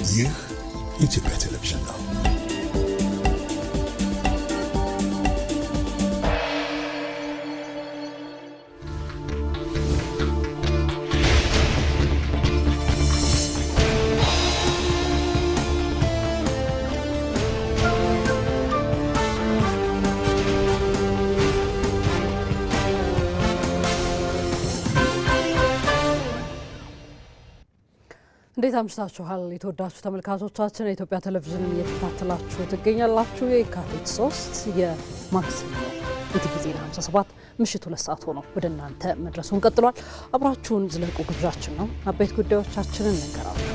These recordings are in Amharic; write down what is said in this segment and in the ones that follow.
ይህ ኢትዮጵያ ቴሌቪዥን ነው። እንዴት አምሽታችኋል የተወዳጁ ተመልካቾቻችን የኢትዮጵያ ቴሌቪዥንን እየተከታተላችሁ ትገኛላችሁ። የካቲት 3 የማክሰኞ ኢቲቪ ዜና 57 ምሽቱ 2 ሰዓት ሆኖ ወደ እናንተ መድረሱን ቀጥሏል። አብራችሁን ዝለቁ ግብዣችን ነው። አበይት ጉዳዮቻችንን እንገራችሁ።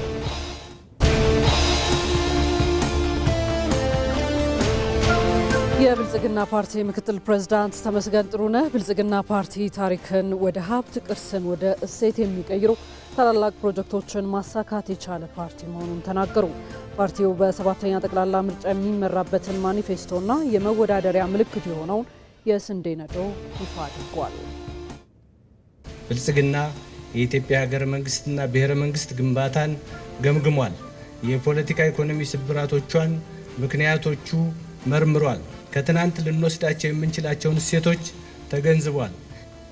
የብልጽግና ፓርቲ ምክትል ፕሬዝዳንት ተመስገን ጥሩነህ ብልጽግና ፓርቲ ታሪክን ወደ ሀብት ቅርስን ወደ እሴት የሚቀይሩ ታላላቅ ፕሮጀክቶችን ማሳካት የቻለ ፓርቲ መሆኑን ተናገሩ። ፓርቲው በሰባተኛ ጠቅላላ ምርጫ የሚመራበትን ማኒፌስቶና የመወዳደሪያ ምልክት የሆነውን የስንዴ ነዶ ይፋ አድርጓል። ብልጽግና የኢትዮጵያ ሀገረ መንግስትና ብሔረ መንግስት ግንባታን ገምግሟል። የፖለቲካ ኢኮኖሚ ስብራቶቿን ምክንያቶቹ መርምሯል። ከትናንት ልንወስዳቸው የምንችላቸውን እሴቶች ተገንዝቧል።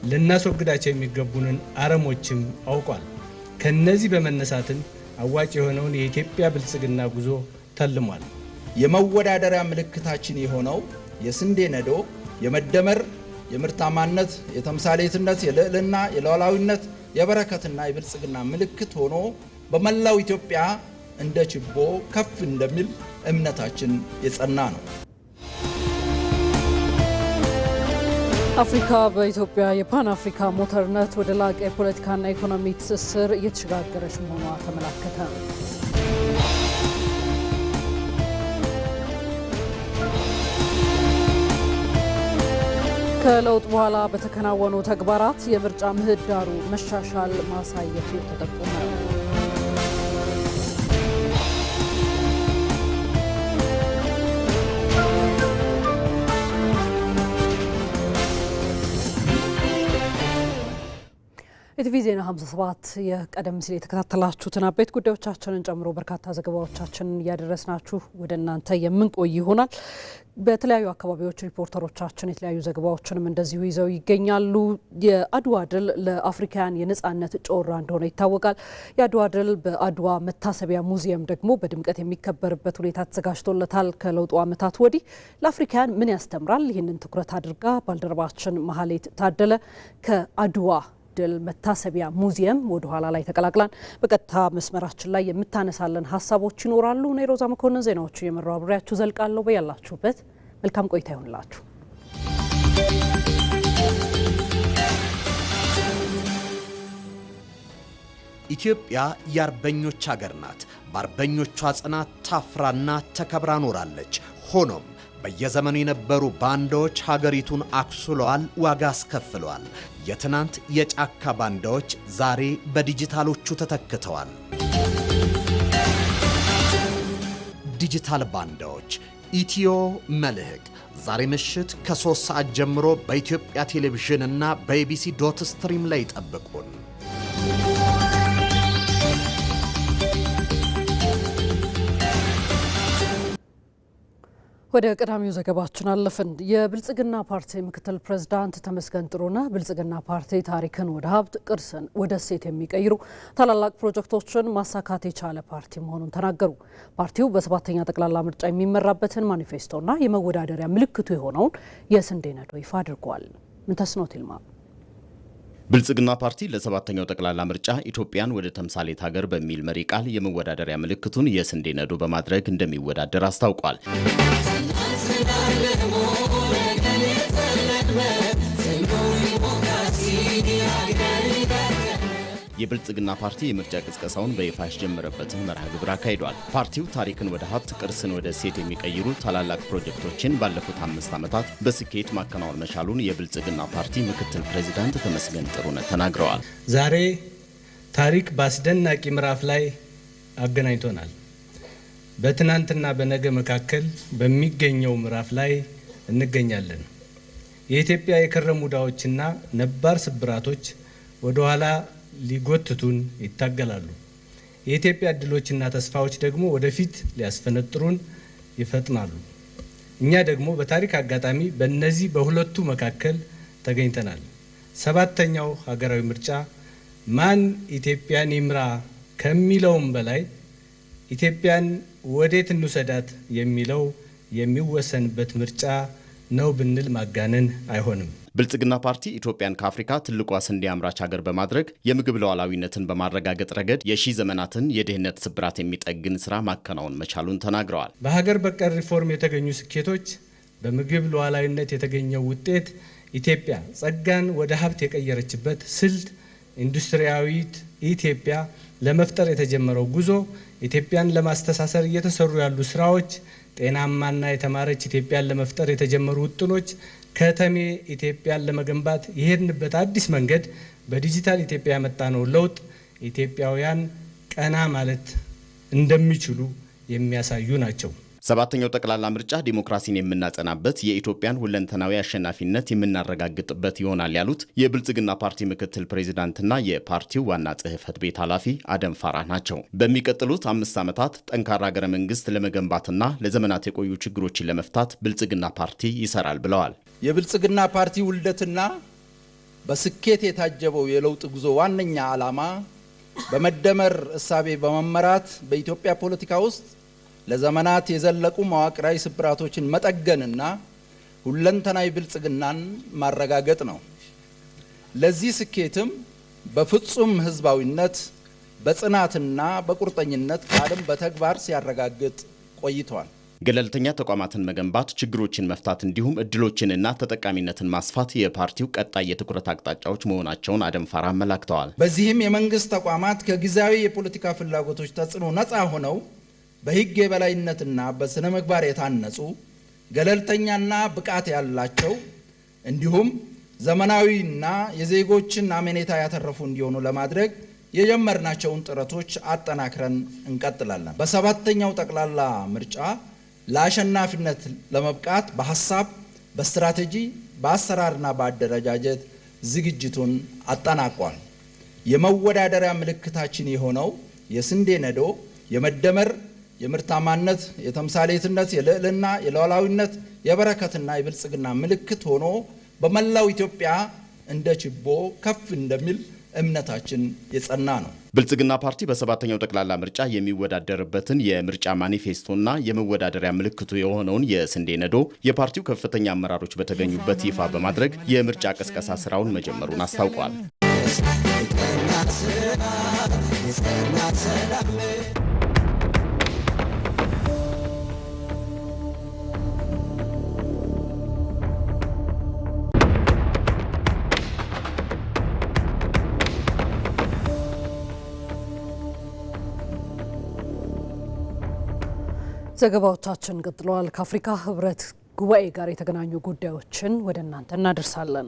ልናስወግዳቸው የሚገቡንን አረሞችም አውቋል። ከነዚህ በመነሳትም አዋጭ የሆነውን የኢትዮጵያ ብልጽግና ጉዞ ተልሟል። የመወዳደሪያ ምልክታችን የሆነው የስንዴ ነዶ የመደመር፣ የምርታማነት፣ የተምሳሌትነት፣ የልዕልና፣ የሉዓላዊነት፣ የበረከትና የብልጽግና ምልክት ሆኖ በመላው ኢትዮጵያ እንደ ችቦ ከፍ እንደሚል እምነታችን የጸና ነው። አፍሪካ በኢትዮጵያ የፓን አፍሪካ ሞተርነት ወደ ላቀ የፖለቲካና ኢኮኖሚ ትስስር እየተሸጋገረች መሆኗ ተመላከተ። ከለውጥ በኋላ በተከናወኑ ተግባራት የምርጫ ምህዳሩ መሻሻል ማሳየቱ ተጠቆመ። ኢቲቪ ዜና 57 የቀደም ሲል የተከታተላችሁትን አበይት ጉዳዮቻችንን ጨምሮ በርካታ ዘገባዎቻችንን እያደረስናችሁ ወደ እናንተ የምንቆይ ይሆናል። በተለያዩ አካባቢዎች ሪፖርተሮቻችን የተለያዩ ዘገባዎችንም እንደዚሁ ይዘው ይገኛሉ። የአድዋ ድል ለአፍሪካውያን የነጻነት ጮራ እንደሆነ ይታወቃል። የአድዋ ድል በአድዋ መታሰቢያ ሙዚየም ደግሞ በድምቀት የሚከበርበት ሁኔታ ተዘጋጅቶለታል። ከለውጡ ዓመታት ወዲህ ለአፍሪካውያን ምን ያስተምራል? ይህንን ትኩረት አድርጋ ባልደረባችን መሀሌት ታደለ ከአድዋ ድል መታሰቢያ ሙዚየም ወደ ኋላ ላይ ተቀላቅላን በቀጥታ መስመራችን ላይ የምታነሳለን ሀሳቦች ይኖራሉ። እኔ ሮዛ መኮንን ዜናዎቹ የመራው አብሬያችሁ ዘልቃለሁ። በያላችሁበት መልካም ቆይታ ይሁንላችሁ። ኢትዮጵያ የአርበኞች ሀገር ናት። በአርበኞቿ ጽናት ታፍራና ተከብራ ኖራለች። ሆኖም በየዘመኑ የነበሩ ባንዳዎች ሀገሪቱን አክሱለዋል፣ ዋጋ አስከፍለዋል። የትናንት የጫካ ባንዳዎች ዛሬ በዲጂታሎቹ ተተክተዋል። ዲጂታል ባንዳዎች ኢትዮ መልህቅ ዛሬ ምሽት ከ3 ሰዓት ጀምሮ በኢትዮጵያ ቴሌቪዥን እና በኢቢሲ.ስትሪም ላይ ጠብቁን። ወደ ቀዳሚው ዘገባችን አለፍን። የብልጽግና ፓርቲ ምክትል ፕሬዝዳንት ተመስገን ጥሩነህ ብልጽግና ፓርቲ ታሪክን ወደ ሀብት ቅርስን ወደ እሴት የሚቀይሩ ታላላቅ ፕሮጀክቶችን ማሳካት የቻለ ፓርቲ መሆኑን ተናገሩ። ፓርቲው በሰባተኛ ጠቅላላ ምርጫ የሚመራበትን ማኒፌስቶና የመወዳደሪያ ምልክቱ የሆነውን የስንዴ ነዶ ይፋ አድርጓል። ምንተስኖት ይልማ ብልጽግና ፓርቲ ለሰባተኛው ጠቅላላ ምርጫ ኢትዮጵያን ወደ ተምሳሌት ሀገር በሚል መሪ ቃል የመወዳደሪያ ምልክቱን የስንዴ ነዶ በማድረግ እንደሚወዳደር አስታውቋል። የብልጽግና ፓርቲ የምርጫ ቅስቀሳውን በይፋ ያስጀመረበትን መርሃ ግብር አካሂዷል። ፓርቲው ታሪክን ወደ ሀብት ቅርስን ወደ እሴት የሚቀይሩ ታላላቅ ፕሮጀክቶችን ባለፉት 5 ዓመታት በስኬት ማከናወን መቻሉን የብልጽግና ፓርቲ ምክትል ፕሬዝዳንት ተመስገን ጥሩነህ ተናግረዋል። ዛሬ ታሪክ በአስደናቂ ምዕራፍ ላይ አገናኝቶናል። በትናንትና በነገ መካከል በሚገኘው ምዕራፍ ላይ እንገኛለን። የኢትዮጵያ የከረሙ ዳዎችና ነባር ስብራቶች ወደ ኋላ ሊጎትቱን ይታገላሉ። የኢትዮጵያ እድሎችና ተስፋዎች ደግሞ ወደፊት ሊያስፈነጥሩን ይፈጥናሉ። እኛ ደግሞ በታሪክ አጋጣሚ በእነዚህ በሁለቱ መካከል ተገኝተናል። 7ኛው ሀገራዊ ምርጫ ማን ኢትዮጵያን ይምራ ከሚለውም በላይ ኢትዮጵያን ወዴት እንውሰዳት የሚለው የሚወሰንበት ምርጫ ነው ብንል ማጋነን አይሆንም። ብልጽግና ፓርቲ ኢትዮጵያን ከአፍሪካ ትልቋ ስንዴ አምራች ሀገር በማድረግ የምግብ ሉዓላዊነትን በማረጋገጥ ረገድ የሺህ ዘመናትን የድህነት ስብራት የሚጠግን ስራ ማከናወን መቻሉን ተናግረዋል። በሀገር በቀል ሪፎርም የተገኙ ስኬቶች፣ በምግብ ሉዓላዊነት የተገኘው ውጤት ኢትዮጵያ ጸጋን ወደ ሀብት የቀየረችበት ስልት፣ ኢንዱስትሪያዊት ኢትዮጵያ ለመፍጠር የተጀመረው ጉዞ፣ ኢትዮጵያን ለማስተሳሰር እየተሰሩ ያሉ ስራዎች፣ ጤናማና የተማረች ኢትዮጵያን ለመፍጠር የተጀመሩ ውጥኖች፣ ከተሜ ኢትዮጵያን ለመገንባት የሄድንበት አዲስ መንገድ፣ በዲጂታል ኢትዮጵያ ያመጣነው ለውጥ ኢትዮጵያውያን ቀና ማለት እንደሚችሉ የሚያሳዩ ናቸው። 7ኛው ጠቅላላ ምርጫ ዲሞክራሲን የምናጸናበት የኢትዮጵያን ሁለንተናዊ አሸናፊነት የምናረጋግጥበት ይሆናል ያሉት የብልጽግና ፓርቲ ምክትል ፕሬዚዳንትና የፓርቲው ዋና ጽሕፈት ቤት ኃላፊ አደም ፋራህ ናቸው። በሚቀጥሉት 5 ዓመታት ጠንካራ ሀገረ መንግስት ለመገንባትና ለዘመናት የቆዩ ችግሮችን ለመፍታት ብልጽግና ፓርቲ ይሰራል ብለዋል። የብልጽግና ፓርቲ ውልደትና በስኬት የታጀበው የለውጥ ጉዞ ዋነኛ ዓላማ በመደመር እሳቤ በመመራት በኢትዮጵያ ፖለቲካ ውስጥ ለዘመናት የዘለቁ መዋቅራዊ ስብራቶችን መጠገንና ሁለንተናዊ ብልጽግናን ማረጋገጥ ነው። ለዚህ ስኬትም በፍጹም ህዝባዊነት በጽናትና በቁርጠኝነት ቃልም በተግባር ሲያረጋግጥ ቆይቷል። ገለልተኛ ተቋማትን መገንባት፣ ችግሮችን መፍታት እንዲሁም እድሎችንና ተጠቃሚነትን ማስፋት የፓርቲው ቀጣይ የትኩረት አቅጣጫዎች መሆናቸውን አደም ፋራህ አመላክተዋል። በዚህም የመንግስት ተቋማት ከጊዜያዊ የፖለቲካ ፍላጎቶች ተጽዕኖ ነፃ ሆነው በህግ የበላይነትና በስነ ምግባር የታነጹ ገለልተኛና ብቃት ያላቸው እንዲሁም ዘመናዊና የዜጎችን አመኔታ ያተረፉ እንዲሆኑ ለማድረግ የጀመርናቸውን ጥረቶች አጠናክረን እንቀጥላለን። በ7ኛው ጠቅላላ ምርጫ ለአሸናፊነት ለመብቃት በሐሳብ፣ በስትራቴጂ፣ በአሰራርና በአደረጃጀት ዝግጅቱን አጠናቋል። የመወዳደሪያ ምልክታችን የሆነው የስንዴ ነዶ የመደመር፣ የምርታማነት፣ የተምሳሌትነት፣ የልዕልና፣ የሉዓላዊነት፣ የበረከትና የብልጽግና ምልክት ሆኖ በመላው ኢትዮጵያ እንደ ችቦ ከፍ እንደሚል እምነታችን የጸና ነው። ብልጽግና ፓርቲ በ7ኛው ጠቅላላ ምርጫ የሚወዳደርበትን የምርጫ ማኒፌስቶና የመወዳደሪያ ምልክቱ የሆነውን የስንዴ ነዶ የፓርቲው ከፍተኛ አመራሮች በተገኙበት ይፋ በማድረግ የምርጫ ቅስቀሳ ስራውን መጀመሩን አስታውቋል። ዘገባዎቻችን ቀጥለዋል። ከአፍሪካ ህብረት ጉባኤ ጋር የተገናኙ ጉዳዮችን ወደ እናንተ እናደርሳለን።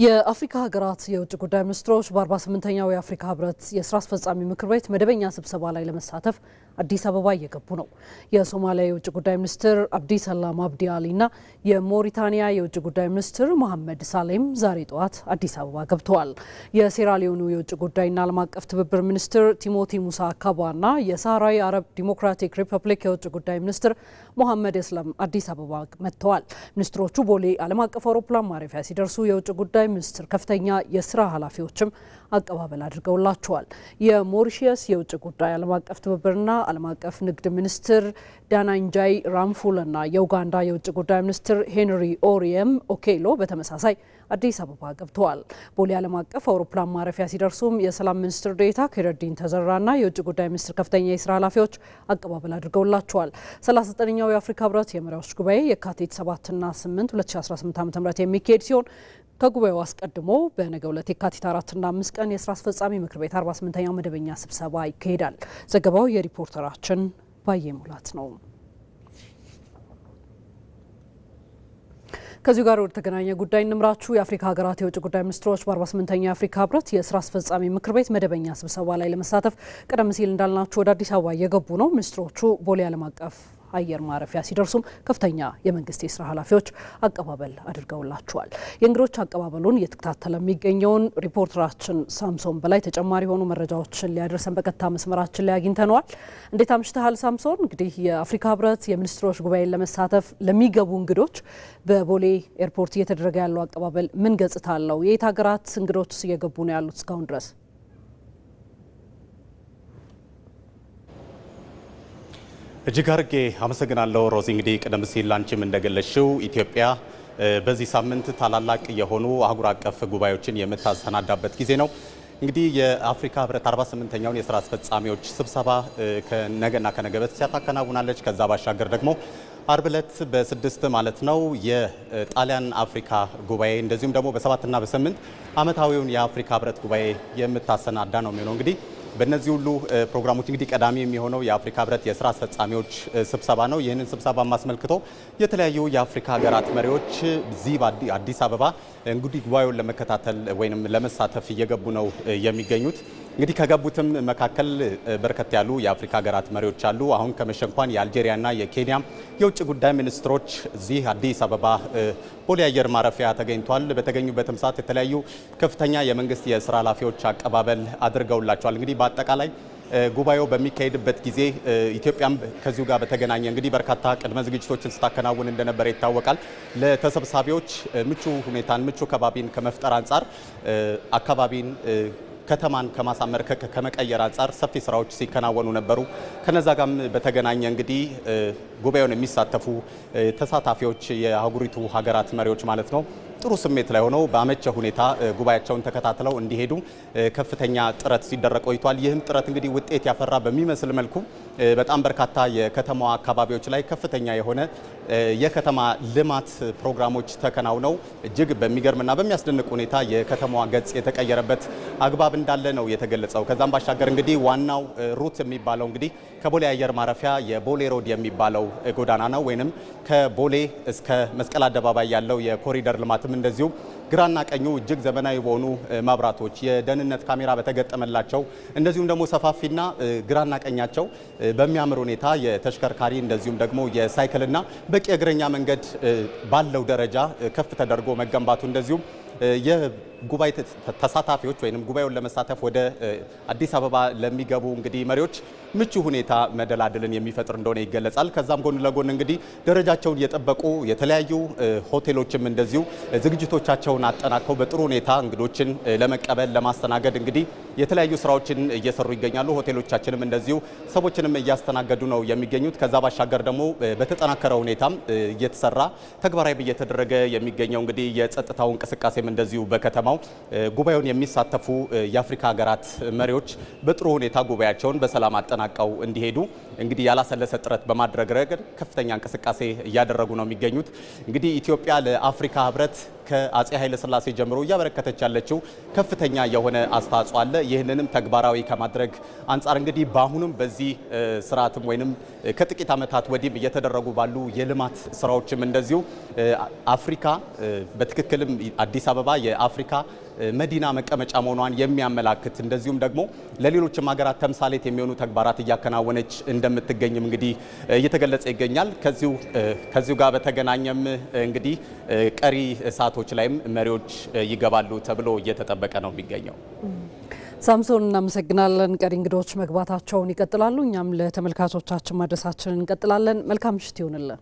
የአፍሪካ ሀገራት የውጭ ጉዳይ ሚኒስትሮች በ48ኛው የአፍሪካ ህብረት የስራ አስፈጻሚ ምክር ቤት መደበኛ ስብሰባ ላይ ለመሳተፍ አዲስ አበባ እየገቡ ነው። የሶማሊያ የውጭ ጉዳይ ሚኒስትር አብዲ ሰላም አብዲ አሊና የሞሪታኒያ የውጭ ጉዳይ ሚኒስትር መሐመድ ሳሌም ዛሬ ጠዋት አዲስ አበባ ገብተዋል። የሴራሊዮኑ የውጭ ጉዳይና ዓለም አቀፍ ትብብር ሚኒስትር ቲሞቲ ሙሳ ካባና የሳህራዊ አረብ ዲሞክራቲክ ሪፐብሊክ የውጭ ጉዳይ ሚኒስትር መሐመድ እስላም አዲስ አበባ መጥተዋል። ሚኒስትሮቹ ቦሌ ዓለም አቀፍ አውሮፕላን ማረፊያ ሲደርሱ የውጭ ጉዳይ ሚኒስትር ከፍተኛ የስራ ኃላፊዎችም አቀባበል አድርገውላቸዋል። የሞሪሺየስ የውጭ ጉዳይ ዓለም አቀፍ ትብብርና ዓለም አቀፍ ንግድ ሚኒስትር ዳናንጃይ ራምፉልና የኡጋንዳ የውጭ ጉዳይ ሚኒስትር ሄንሪ ኦሪየም ኦኬሎ በተመሳሳይ አዲስ አበባ ገብተዋል። ቦሌ ዓለም አቀፍ አውሮፕላን ማረፊያ ሲደርሱም የሰላም ሚኒስትር ዴኤታ ኬረዲን ተዘራና የውጭ ጉዳይ ሚኒስትር ከፍተኛ የስራ ኃላፊዎች አቀባበል አድርገውላቸዋል። 39ኛው የአፍሪካ ህብረት የመሪዎች ጉባኤ የካቲት 7ና 8 2018 ዓ.ም የሚካሄድ ሲሆን ከጉባኤው አስቀድሞ በነገው ዕለት የካቲት 4ና 5 ቀን የስራ አስፈጻሚ ምክር ቤት 48ኛው መደበኛ ስብሰባ ይካሄዳል። ዘገባው የሪፖርተራችን ባየ ሙላት ነው። ከዚሁ ጋር ወደ ተገናኘ ጉዳይ እንምራችሁ። የአፍሪካ ሀገራት የውጭ ጉዳይ ሚኒስትሮች በ48ኛው የአፍሪካ ህብረት የስራ አስፈጻሚ ምክር ቤት መደበኛ ስብሰባ ላይ ለመሳተፍ ቀደም ሲል እንዳልናችሁ ወደ አዲስ አበባ እየገቡ ነው። ሚኒስትሮቹ ቦሌ ዓለም አቀፍ አየር ማረፊያ ሲደርሱም ከፍተኛ የመንግስት የስራ ኃላፊዎች አቀባበል አድርገውላቸዋል። የእንግዶች አቀባበሉን እየተከታተለ የሚገኘውን ሪፖርተራችን ሳምሶን በላይ ተጨማሪ የሆኑ መረጃዎችን ሊያደርሰን በቀጥታ መስመራችን ላይ አግኝተነዋል። እንዴት አምሽተሃል ሳምሶን? እንግዲህ የአፍሪካ ህብረት የሚኒስትሮች ጉባኤን ለመሳተፍ ለሚገቡ እንግዶች በቦሌ ኤርፖርት እየተደረገ ያለው አቀባበል ምን ገጽታ አለው? የየት ሀገራት እንግዶችስ እየገቡ ነው ያሉት እስካሁን ድረስ? እጅግ አርጌ አመሰግናለሁ ሮዚ። እንግዲህ ቀደም ሲል አንቺም እንደገለሽው ኢትዮጵያ በዚህ ሳምንት ታላላቅ የሆኑ አህጉር አቀፍ ጉባኤዎችን የምታሰናዳበት ጊዜ ነው። እንግዲህ የአፍሪካ ህብረት 48ኛውን የስራ አስፈጻሚዎች ስብሰባ ከነገና ከነገ በስቲያ ታከናውናለች። ከዛ ባሻገር ደግሞ አርብ ዕለት በ6 ማለት ነው የጣሊያን አፍሪካ ጉባኤ እንደዚሁም ደግሞ በ7ና በ8 ዓመታዊውን የአፍሪካ ህብረት ጉባኤ የምታሰናዳ ነው የሚሆነው። እንግዲህ በእነዚህ ሁሉ ፕሮግራሞች እንግዲህ ቀዳሚ የሚሆነው የአፍሪካ ህብረት የስራ አስፈጻሚዎች ስብሰባ ነው። ይህንን ስብሰባ አስመልክቶ የተለያዩ የአፍሪካ ሀገራት መሪዎች እዚህ በአዲስ አበባ እንግዲህ ጉባኤውን ለመከታተል ወይንም ለመሳተፍ እየገቡ ነው የሚገኙት። እንግዲህ ከገቡትም መካከል በርከት ያሉ የአፍሪካ ሀገራት መሪዎች አሉ። አሁን ከመሸ እንኳን የአልጄሪያና የኬንያ የውጭ ጉዳይ ሚኒስትሮች እዚህ አዲስ አበባ ቦሌ አየር ማረፊያ ተገኝቷል። በተገኙበትም ሰዓት የተለያዩ ከፍተኛ የመንግስት የስራ ኃላፊዎች አቀባበል አድርገውላቸዋል። እንግዲህ በአጠቃላይ ጉባኤው በሚካሄድበት ጊዜ ኢትዮጵያም ከዚሁ ጋር በተገናኘ እንግዲህ በርካታ ቅድመ ዝግጅቶችን ስታከናውን እንደነበረ ይታወቃል። ለተሰብሳቢዎች ምቹ ሁኔታን ምቹ ከባቢን ከመፍጠር አንጻር አካባቢን ከተማን ከማሳመር ከመቀየር አንጻር ሰፊ ስራዎች ሲከናወኑ ነበሩ። ከነዛ ጋርም በተገናኘ እንግዲህ ጉባኤውን የሚሳተፉ ተሳታፊዎች የአህጉሪቱ ሀገራት መሪዎች ማለት ነው ጥሩ ስሜት ላይ ሆነው በአመቸ ሁኔታ ጉባኤያቸውን ተከታትለው እንዲሄዱ ከፍተኛ ጥረት ሲደረግ ቆይቷል። ይህም ጥረት እንግዲህ ውጤት ያፈራ በሚመስል መልኩ በጣም በርካታ የከተማዋ አካባቢዎች ላይ ከፍተኛ የሆነ የከተማ ልማት ፕሮግራሞች ተከናውነው እጅግ በሚገርምና በሚያስደንቅ ሁኔታ የከተማዋ ገጽ የተቀየረበት አግባብ እንዳለ ነው የተገለጸው። ከዛም ባሻገር እንግዲህ ዋናው ሩት የሚባለው እንግዲህ ከቦሌ አየር ማረፊያ የቦሌ ሮድ የሚባለው ጎዳና ነው ወይንም ከቦሌ እስከ መስቀል አደባባይ ያለው የኮሪደር ልማትም እንደዚሁ ግራና ቀኙ እጅግ ዘመናዊ በሆኑ መብራቶች የደህንነት ካሜራ በተገጠመላቸው እንደዚሁም ደግሞ ሰፋፊና ግራና ቀኛቸው በሚያምር ሁኔታ የተሽከርካሪ እንደዚሁም ደግሞ የሳይክልና በቂ እግረኛ መንገድ ባለው ደረጃ ከፍ ተደርጎ መገንባቱ እንደዚሁም የጉባኤ ተሳታፊዎች ወይንም ጉባኤውን ለመሳተፍ ወደ አዲስ አበባ ለሚገቡ እንግዲህ መሪዎች ምቹ ሁኔታ መደላደልን የሚፈጥር እንደሆነ ይገለጻል። ከዛም ጎን ለጎን እንግዲህ ደረጃቸውን የጠበቁ የተለያዩ ሆቴሎችም እንደዚሁ ዝግጅቶቻቸውን አጠናቀው በጥሩ ሁኔታ እንግዶችን ለመቀበል ለማስተናገድ እንግዲህ የተለያዩ ስራዎችን እየሰሩ ይገኛሉ። ሆቴሎቻችንም እንደዚሁ ሰዎችንም እያስተናገዱ ነው የሚገኙት። ከዛ ባሻገር ደግሞ በተጠናከረ ሁኔታም እየተሰራ ተግባራዊ እየተደረገ የሚገኘው እንግዲህ የጸጥታው እንቅስቃሴም እንደዚሁ በከተማው ጉባኤውን የሚሳተፉ የአፍሪካ ሀገራት መሪዎች በጥሩ ሁኔታ ጉባኤያቸውን በሰላም አጠናቀው እንዲሄዱ እንግዲህ ያላሰለሰ ጥረት በማድረግ ረገድ ከፍተኛ እንቅስቃሴ እያደረጉ ነው የሚገኙት። እንግዲህ ኢትዮጵያ ለአፍሪካ ህብረት ከአጼ ኃይለ ሥላሴ ጀምሮ እያበረከተች ያለችው ከፍተኛ የሆነ አስተዋጽኦ አለ። ይህንንም ተግባራዊ ከማድረግ አንጻር እንግዲህ በአሁኑም በዚህ ስርዓትም ወይንም ከጥቂት ዓመታት ወዲህ እየተደረጉ ባሉ የልማት ስራዎችም እንደዚሁ አፍሪካ በትክክልም አዲስ አበባ የአፍሪካ መዲና መቀመጫ መሆኗን የሚያመላክት እንደዚሁም ደግሞ ለሌሎችም ሀገራት ተምሳሌት የሚሆኑ ተግባራት እያከናወነች እንደምትገኝም እንግዲህ እየተገለጸ ይገኛል። ከዚሁ ጋር በተገናኘም እንግዲህ ቀሪ ሰዓቶች ላይም መሪዎች ይገባሉ ተብሎ እየተጠበቀ ነው የሚገኘው። ሳምሶን እናመሰግናለን። ቀሪ እንግዶች መግባታቸውን ይቀጥላሉ። እኛም ለተመልካቾቻችን ማድረሳችንን እንቀጥላለን። መልካም ምሽት ይሁንልን።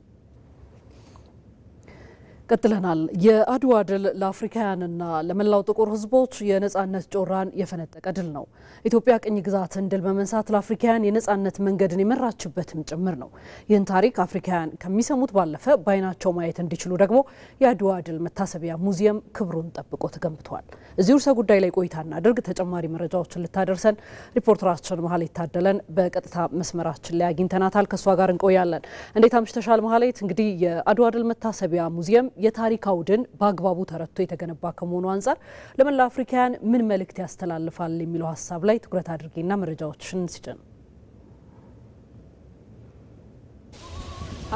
ቀጥለናል። የአድዋ ድል ለአፍሪካውያንና ለመላው ጥቁር ሕዝቦች የነጻነት ጮራን የፈነጠቀ ድል ነው። ኢትዮጵያ ቅኝ ግዛትን ድል በመንሳት ለአፍሪካውያን የነጻነት መንገድን የመራችበትም ጭምር ነው። ይህን ታሪክ አፍሪካውያን ከሚሰሙት ባለፈ በዓይናቸው ማየት እንዲችሉ ደግሞ የአድዋ ድል መታሰቢያ ሙዚየም ክብሩን ጠብቆ ተገንብቷል። እዚህ ርዕሰ ጉዳይ ላይ ቆይታ እናድርግ። ተጨማሪ መረጃዎችን ልታደርሰን ሪፖርተራችን መሀሌት ታደለን በቀጥታ መስመራችን ላይ አግኝተናታል። ከእሷ ጋር እንቆያለን። እንዴት አምሽተሻል መሀሌት? እንግዲህ የአድዋ ድል መታሰቢያ ሙዚየም የታሪክ አውድን በአግባቡ ተረድቶ የተገነባ ከመሆኑ አንጻር ለመላ አፍሪካውያን ምን መልእክት ያስተላልፋል የሚለው ሀሳብ ላይ ትኩረት አድርጌና መረጃዎችን ሲጭን።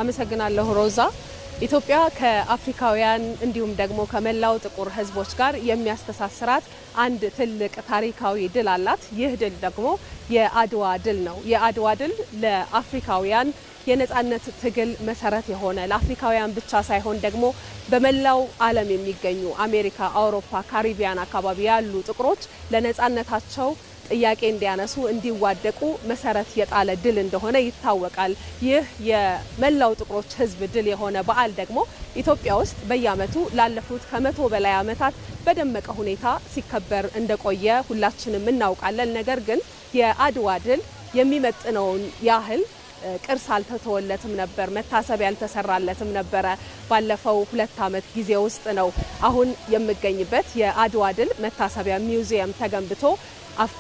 አመሰግናለሁ ሮዛ። ኢትዮጵያ ከአፍሪካውያን እንዲሁም ደግሞ ከመላው ጥቁር ሕዝቦች ጋር የሚያስተሳስራት አንድ ትልቅ ታሪካዊ ድል አላት። ይህ ድል ደግሞ የአድዋ ድል ነው። የአድዋ ድል ለአፍሪካውያን የነጻነት ትግል መሰረት የሆነ ለአፍሪካውያን ብቻ ሳይሆን ደግሞ በመላው ዓለም የሚገኙ አሜሪካ፣ አውሮፓ፣ ካሪቢያን አካባቢ ያሉ ጥቁሮች ለነጻነታቸው ጥያቄ እንዲያነሱ እንዲዋደቁ መሰረት የጣለ ድል እንደሆነ ይታወቃል። ይህ የመላው ጥቁሮች ህዝብ ድል የሆነ በዓል ደግሞ ኢትዮጵያ ውስጥ በየዓመቱ ላለፉት ከ100 በላይ ዓመታት በደመቀ ሁኔታ ሲከበር እንደቆየ ሁላችንም እናውቃለን። ነገር ግን የአድዋ ድል የሚመጥነውን ያህል ቅርስ አልተተወለትም ነበር፣ መታሰቢያ ያልተሰራለትም ነበረ። ባለፈው 2 ዓመት ጊዜ ውስጥ ነው አሁን የምገኝበት የአድዋ ድል መታሰቢያ ሚውዚየም ተገንብቶ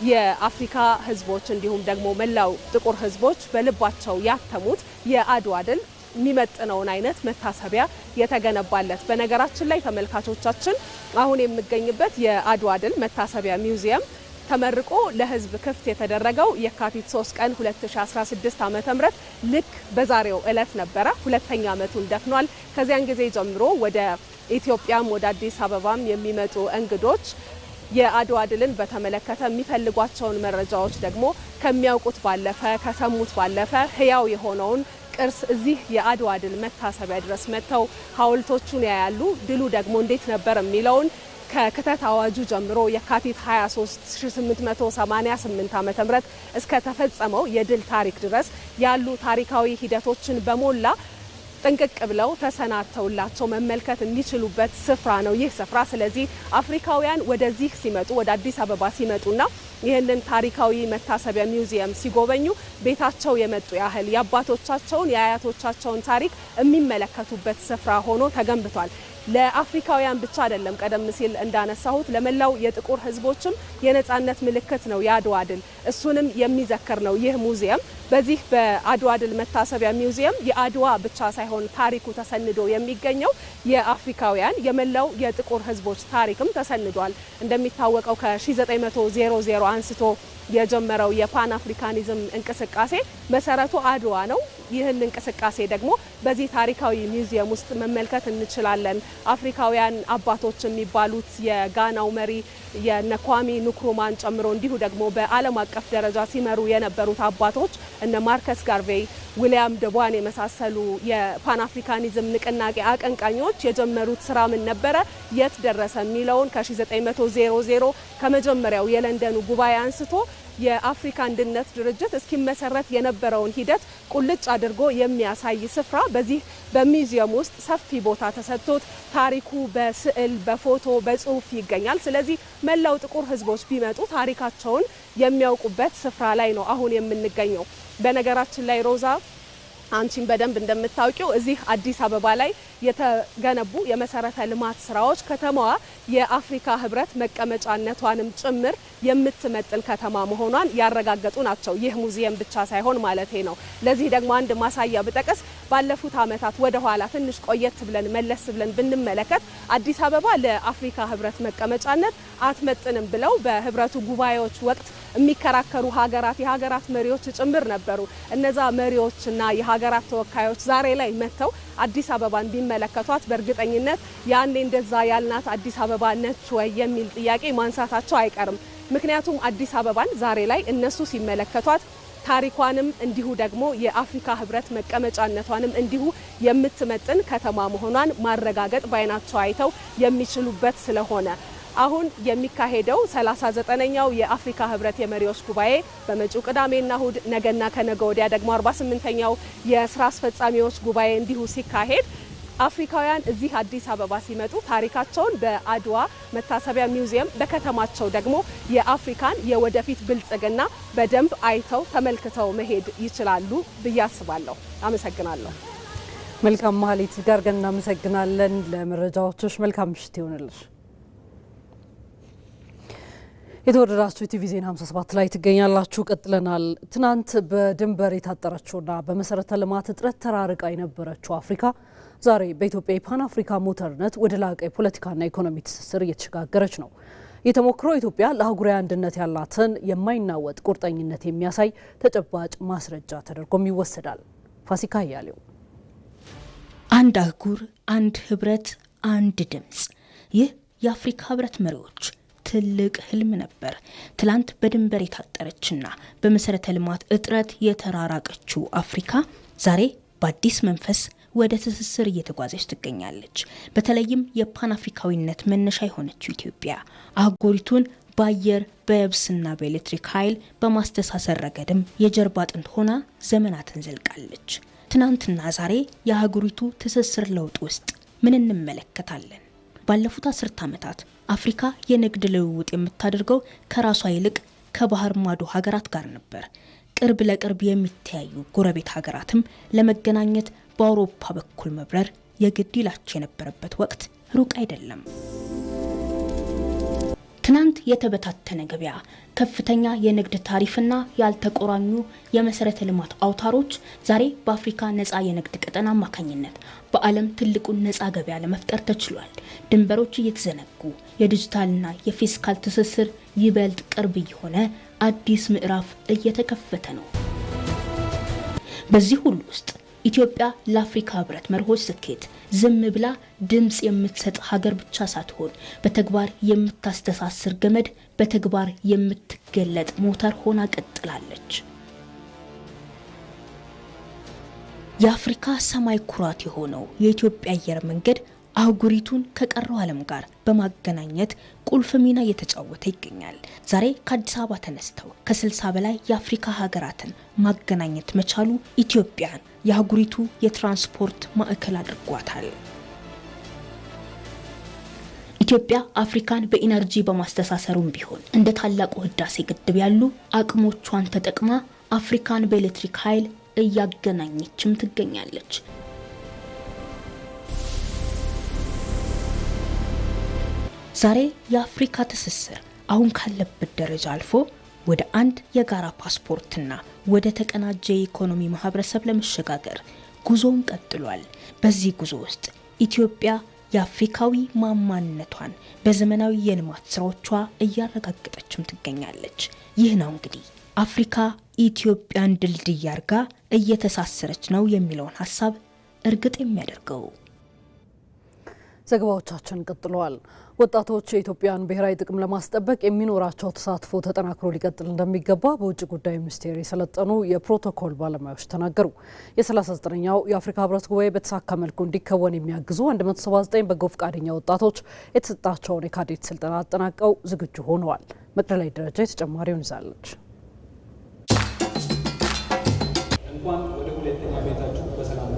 የአፍሪካ ህዝቦች እንዲሁም ደግሞ መላው ጥቁር ህዝቦች በልባቸው ያተሙት የአድዋ ድል የሚመጥነውን አይነት መታሰቢያ የተገነባለት። በነገራችን ላይ ተመልካቾቻችን አሁን የምገኝበት የአድዋ ድል መታሰቢያ ሚውዚየም ተመርቆ ለህዝብ ክፍት የተደረገው የካቲት 3 ቀን 2016 ዓ.ም ልክ በዛሬው ዕለት ነበረ። 2ኛ ዓመቱን ደፍኗል። ከዚያን ጊዜ ጀምሮ ወደ ኢትዮጵያም ወደ አዲስ አበባም የሚመጡ እንግዶች የአድዋ ድልን በተመለከተ የሚፈልጓቸውን መረጃዎች ደግሞ ከሚያውቁት ባለፈ ከሰሙት ባለፈ ህያው የሆነውን ቅርስ እዚህ የአድዋ ድል መታሰቢያ ድረስ መጥተው ሐውልቶቹን ያያሉ። ድሉ ደግሞ እንዴት ነበር የሚለውን ከክተት አዋጁ ጀምሮ የካቲት 23 1888 ዓ.ም እስከ ተፈጸመው የድል ታሪክ ድረስ ያሉ ታሪካዊ ሂደቶችን በሞላ ጥንቅቅ ብለው ተሰናድተውላቸው መመልከት እንዲችሉበት ስፍራ ነው ይህ ስፍራ። ስለዚህ አፍሪካውያን ወደዚህ ሲመጡ ወደ አዲስ አበባ ሲመጡና ይህንን ታሪካዊ መታሰቢያ ሚውዚየም ሲጎበኙ ቤታቸው የመጡ ያህል የአባቶቻቸውን የአያቶቻቸውን ታሪክ የሚመለከቱበት ስፍራ ሆኖ ተገንብቷል። ለአፍሪካውያን ብቻ አይደለም፣ ቀደም ሲል እንዳነሳሁት ለመላው የጥቁር ህዝቦችም የነጻነት ምልክት ነው የአድዋ ድል። እሱንም የሚዘክር ነው ይህ ሙዚየም። በዚህ በአድዋ ድል መታሰቢያ ሚውዚየም የአድዋ ብቻ ሳይሆን ታሪኩ ተሰንዶ የሚገኘው የአፍሪካውያን የመላው የጥቁር ህዝቦች ታሪክም ተሰንዷል። እንደሚታወቀው ከ1900 አንስቶ የጀመረው የፓን አፍሪካኒዝም እንቅስቃሴ መሰረቱ አድዋ ነው። ይህን እንቅስቃሴ ደግሞ በዚህ ታሪካዊ ሚውዚየም ውስጥ መመልከት እንችላለን። አፍሪካውያን አባቶች የሚባሉት የጋናው መሪ የነኳሚ ንክሩማን ጨምሮ እንዲሁ ደግሞ በዓለም አቀፍ ደረጃ ሲመሩ የነበሩት አባቶች እነ ማርከስ ጋርቬይ፣ ዊሊያም ደቧን የመሳሰሉ የፓን አፍሪካኒዝም ንቅናቄ አቀንቃኞች የጀመሩት ስራ ምን ነበረ፣ የት ደረሰ የሚለውን ከ1900 ከመጀመሪያው የለንደኑ ጉባኤ አንስቶ የአፍሪካ አንድነት ድርጅት እስኪመሰረት የነበረውን ሂደት ቁልጭ አድርጎ የሚያሳይ ስፍራ በዚህ በሚውዚየም ውስጥ ሰፊ ቦታ ተሰጥቶት ታሪኩ በስዕል፣ በፎቶ፣ በጽሁፍ ይገኛል። ስለዚህ መላው ጥቁር ህዝቦች ቢመጡ ታሪካቸውን የሚያውቁበት ስፍራ ላይ ነው አሁን የምንገኘው። በነገራችን ላይ ሮዛ አንቺን በደንብ እንደምታውቂው እዚህ አዲስ አበባ ላይ የተገነቡ የመሰረተ ልማት ስራዎች ከተማዋ የአፍሪካ ህብረት መቀመጫነቷንም ጭምር የምትመጥን ከተማ መሆኗን ያረጋገጡ ናቸው። ይህ ሙዚየም ብቻ ሳይሆን ማለቴ ነው። ለዚህ ደግሞ አንድ ማሳያ ብጠቅስ ባለፉት ዓመታት ወደ ኋላ ትንሽ ቆየት ብለን መለስ ብለን ብንመለከት አዲስ አበባ ለአፍሪካ ህብረት መቀመጫነት አትመጥንም ብለው በህብረቱ ጉባኤዎች ወቅት የሚከራከሩ የሀገራት መሪዎች ጭምር ነበሩ። እነዛ መሪዎችና የሀገራት ተወካዮች ዛሬ ላይ መጥተው አዲስ አበባን ቢመለከቷት በእርግጠኝነት ያኔ እንደዛ ያልናት አዲስ አበባ ነች ወይ የሚል ጥያቄ ማንሳታቸው አይቀርም። ምክንያቱም አዲስ አበባን ዛሬ ላይ እነሱ ሲመለከቷት ታሪኳንም እንዲሁ ደግሞ የአፍሪካ ህብረት መቀመጫነቷንም እንዲሁ የምትመጥን ከተማ መሆኗን ማረጋገጥ ባይናቸው አይተው የሚችሉበት ስለሆነ አሁን የሚካሄደው 39ኛው የአፍሪካ ህብረት የመሪዎች ጉባኤ በመጪው ቅዳሜና እሁድ ነገና ከነገ ወዲያ ደግሞ 48ኛው የስራ አስፈጻሚዎች ጉባኤ እንዲሁ ሲካሄድ አፍሪካውያን እዚህ አዲስ አበባ ሲመጡ ታሪካቸውን በአድዋ መታሰቢያ ሚውዚየም በከተማቸው ደግሞ የአፍሪካን የወደፊት ብልጽግና በደንብ አይተው ተመልክተው መሄድ ይችላሉ ብዬ አስባለሁ። አመሰግናለሁ። መልካም ማህሌት ጋር ገና አመሰግናለን ለመረጃዎችሽ። መልካም ምሽት ይሁንልሽ። የተወደዳችሁ ቲቪ ዜና 57 ላይ ትገኛላችሁ። ቀጥለናል። ትናንት በድንበር የታጠረችውና በመሰረተ ልማት እጥረት ተራርቃ የነበረችው አፍሪካ ዛሬ በኢትዮጵያ የፓን አፍሪካ ሞተርነት ወደ ላቀ የፖለቲካና ኢኮኖሚ ትስስር እየተሸጋገረች ነው። የተሞክሮ ኢትዮጵያ ለአህጉራዊ አንድነት ያላትን የማይናወጥ ቁርጠኝነት የሚያሳይ ተጨባጭ ማስረጃ ተደርጎም ይወሰዳል። ፋሲካ ያለው አንድ አህጉር፣ አንድ ህብረት፣ አንድ ድምጽ። ይህ የአፍሪካ ህብረት መሪዎች ትልቅ ህልም ነበር። ትላንት በድንበር የታጠረችና በመሰረተ ልማት እጥረት የተራራቀችው አፍሪካ ዛሬ በአዲስ መንፈስ ወደ ትስስር እየተጓዘች ትገኛለች። በተለይም የፓን አፍሪካዊነት መነሻ የሆነችው ኢትዮጵያ አህጉሪቱን በአየር በየብስና በኤሌክትሪክ ኃይል በማስተሳሰር ረገድም የጀርባ አጥንት ሆና ዘመናትን ዘልቃለች። ትናንትና ዛሬ የአህጉሪቱ ትስስር ለውጥ ውስጥ ምን እንመለከታለን? ባለፉት 10 ዓመታት አፍሪካ የንግድ ልውውጥ የምታደርገው ከራሷ ይልቅ ከባህር ማዶ ሀገራት ጋር ነበር። ቅርብ ለቅርብ የሚተያዩ ጎረቤት ሀገራትም ለመገናኘት በአውሮፓ በኩል መብረር የግድ ይላቸው የነበረበት ወቅት ሩቅ አይደለም። ትናንት የተበታተነ ገበያ፣ ከፍተኛ የንግድ ታሪፍና ያልተቆራኙ የመሰረተ ልማት አውታሮች ዛሬ በአፍሪካ ነፃ የንግድ ቀጠና አማካኝነት በዓለም ትልቁን ነፃ ገበያ ለመፍጠር ተችሏል። ድንበሮች እየተዘነጉ የዲጂታልና የፊስካል ትስስር ይበልጥ ቅርብ እየሆነ አዲስ ምዕራፍ እየተከፈተ ነው። በዚህ ሁሉ ውስጥ ኢትዮጵያ ለአፍሪካ ህብረት መርሆች ስኬት ዝም ብላ ድምጽ የምትሰጥ ሀገር ብቻ ሳትሆን በተግባር የምታስተሳስር ገመድ፣ በተግባር የምትገለጥ ሞተር ሆና ቀጥላለች። የአፍሪካ ሰማይ ኩራት የሆነው የኢትዮጵያ አየር መንገድ አህጉሪቱን ከቀረው ዓለም ጋር በማገናኘት ቁልፍ ሚና እየተጫወተ ይገኛል። ዛሬ ከአዲስ አበባ ተነስተው ከ60 በላይ የአፍሪካ ሀገራትን ማገናኘት መቻሉ ኢትዮጵያን የአህጉሪቱ የትራንስፖርት ማዕከል አድርጓታል። ኢትዮጵያ አፍሪካን በኢነርጂ በማስተሳሰሩም ቢሆን እንደ ታላቁ ህዳሴ ግድብ ያሉ አቅሞቿን ተጠቅማ አፍሪካን በኤሌክትሪክ ኃይል እያገናኘችም ትገኛለች። ዛሬ የአፍሪካ ትስስር አሁን ካለበት ደረጃ አልፎ ወደ አንድ የጋራ ፓስፖርትና ወደ ተቀናጀ የኢኮኖሚ ማህበረሰብ ለመሸጋገር ጉዞውን ቀጥሏል። በዚህ ጉዞ ውስጥ ኢትዮጵያ የአፍሪካዊ ማማነቷን በዘመናዊ የልማት ስራዎቿ እያረጋገጠችም ትገኛለች። ይህ ነው እንግዲህ አፍሪካ ኢትዮጵያን ድልድይ አርጋ እየተሳሰረች ነው የሚለውን ሀሳብ እርግጥ የሚያደርገው። ዘገባዎቻችን ቀጥለዋል። ወጣቶች የኢትዮጵያን ብሔራዊ ጥቅም ለማስጠበቅ የሚኖራቸው ተሳትፎ ተጠናክሮ ሊቀጥል እንደሚገባ በውጭ ጉዳይ ሚኒስቴር የሰለጠኑ የፕሮቶኮል ባለሙያዎች ተናገሩ። የ39ኛው የአፍሪካ ህብረት ጉባኤ በተሳካ መልኩ እንዲከወን የሚያግዙ 179 በጎ ፈቃደኛ ወጣቶች የተሰጣቸውን የካዴት ስልጠና አጠናቀው ዝግጁ ሆነዋል። መቅደላይ ደረጃ ተጨማሪውን ይዛለች። እንኳን ወደ ሁለተኛ ቤታችሁ በሰላም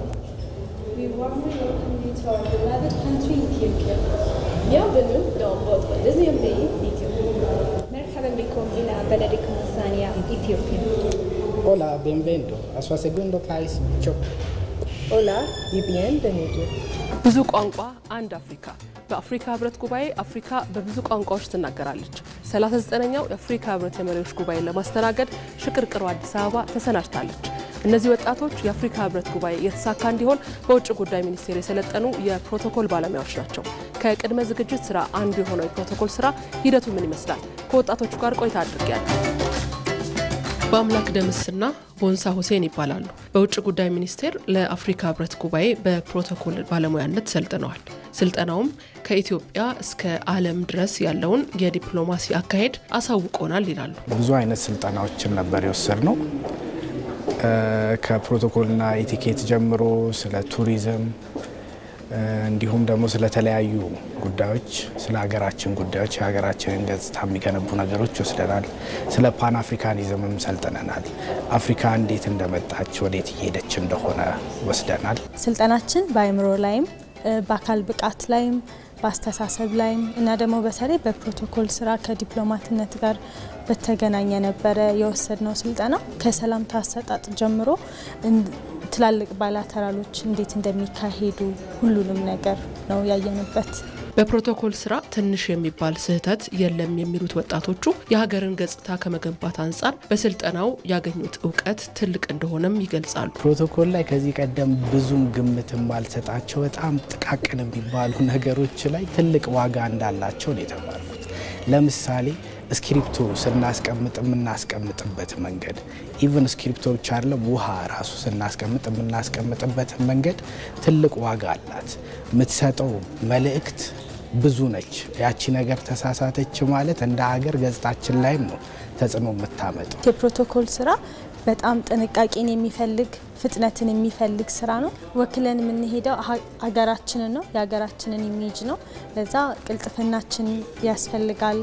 Bienvenue dans votre deuxième pays, l'Éthiopie. Merhaba bikum ila baladikum athaniya, Ethiopia. Hola, bienvenido a su segundo país, Ethiopia. Hola y bienvenido. ብዙ ቋንቋ አንድ አፍሪካ። በአፍሪካ ህብረት ጉባኤ አፍሪካ በብዙ ቋንቋዎች ትናገራለች። 39ኛው የአፍሪካ ህብረት የመሪዎች ጉባኤ ለማስተናገድ ሽቅርቅሯ አዲስ አበባ ተሰናድታለች። እነዚህ ወጣቶች የአፍሪካ ህብረት ጉባኤ የተሳካ እንዲሆን በውጭ ጉዳይ ሚኒስቴር የሰለጠኑ የፕሮቶኮል ባለሙያዎች ናቸው። ከቅድመ ዝግጅት ስራ አንዱ የሆነው የፕሮቶኮል ስራ ሂደቱ ምን ይመስላል? ከወጣቶቹ ጋር ቆይታ አድርጌያለሁ። በአምላክ ደምስና ቦንሳ ሁሴን ይባላሉ። በውጭ ጉዳይ ሚኒስቴር ለአፍሪካ ህብረት ጉባኤ በፕሮቶኮል ባለሙያነት ሰልጥነዋል። ስልጠናውም ከኢትዮጵያ እስከ ዓለም ድረስ ያለውን የዲፕሎማሲ አካሄድ አሳውቆናል ይላሉ። ብዙ አይነት ስልጠናዎችን ነበር የወሰድነው። ከፕሮቶኮልና ኢቲኬት ጀምሮ ስለ ቱሪዝም እንዲሁም ደግሞ ስለተለያዩ ጉዳዮች፣ ስለ ሀገራችን ጉዳዮች፣ የሀገራችንን ገጽታ የሚገነቡ ነገሮች ወስደናል። ስለ ፓን አፍሪካኒዝምም ሰልጥነናል። አፍሪካ እንዴት እንደመጣች ወዴት እየሄደች እንደሆነ ወስደናል። ስልጠናችን በአእምሮ ላይም በአካል ብቃት ላይም በአስተሳሰብ ላይም እና ደግሞ በተለይ በፕሮቶኮል ስራ ከዲፕሎማትነት ጋር በተገናኘ ነበረ የወሰድነው ስልጠና። ከሰላምታ አሰጣጥ ጀምሮ ትላልቅ ባይላተራሎች እንዴት እንደሚካሄዱ ሁሉንም ነገር ነው ያየንበት። በፕሮቶኮል ስራ ትንሽ የሚባል ስህተት የለም የሚሉት ወጣቶቹ የሀገርን ገጽታ ከመገንባት አንጻር በስልጠናው ያገኙት እውቀት ትልቅ እንደሆነም ይገልጻሉ። ፕሮቶኮል ላይ ከዚህ ቀደም ብዙም ግምትም ባልሰጣቸው በጣም ጥቃቅን የሚባሉ ነገሮች ላይ ትልቅ ዋጋ እንዳላቸው ነው የተማርኩት። ለምሳሌ ስክሪፕቶ ስናስቀምጥ የምናስቀምጥበት መንገድ፣ ኢቭን ስክሪፕቶ ብቻ አይደለም ውሃ ራሱ ስናስቀምጥ የምናስቀምጥበት መንገድ ትልቅ ዋጋ አላት። የምትሰጠው መልእክት ብዙ ነች። ያቺ ነገር ተሳሳተች ማለት እንደ ሀገር ገጽታችን ላይም ነው ተጽዕኖ የምታመጣው። የፕሮቶኮል ስራ በጣም ጥንቃቄን የሚፈልግ ፍጥነትን የሚፈልግ ስራ ነው። ወክለን የምንሄደው ሀገራችንን ነው፣ የሀገራችንን ኢሜጅ ነው። ለዛ ቅልጥፍናችን ያስፈልጋል።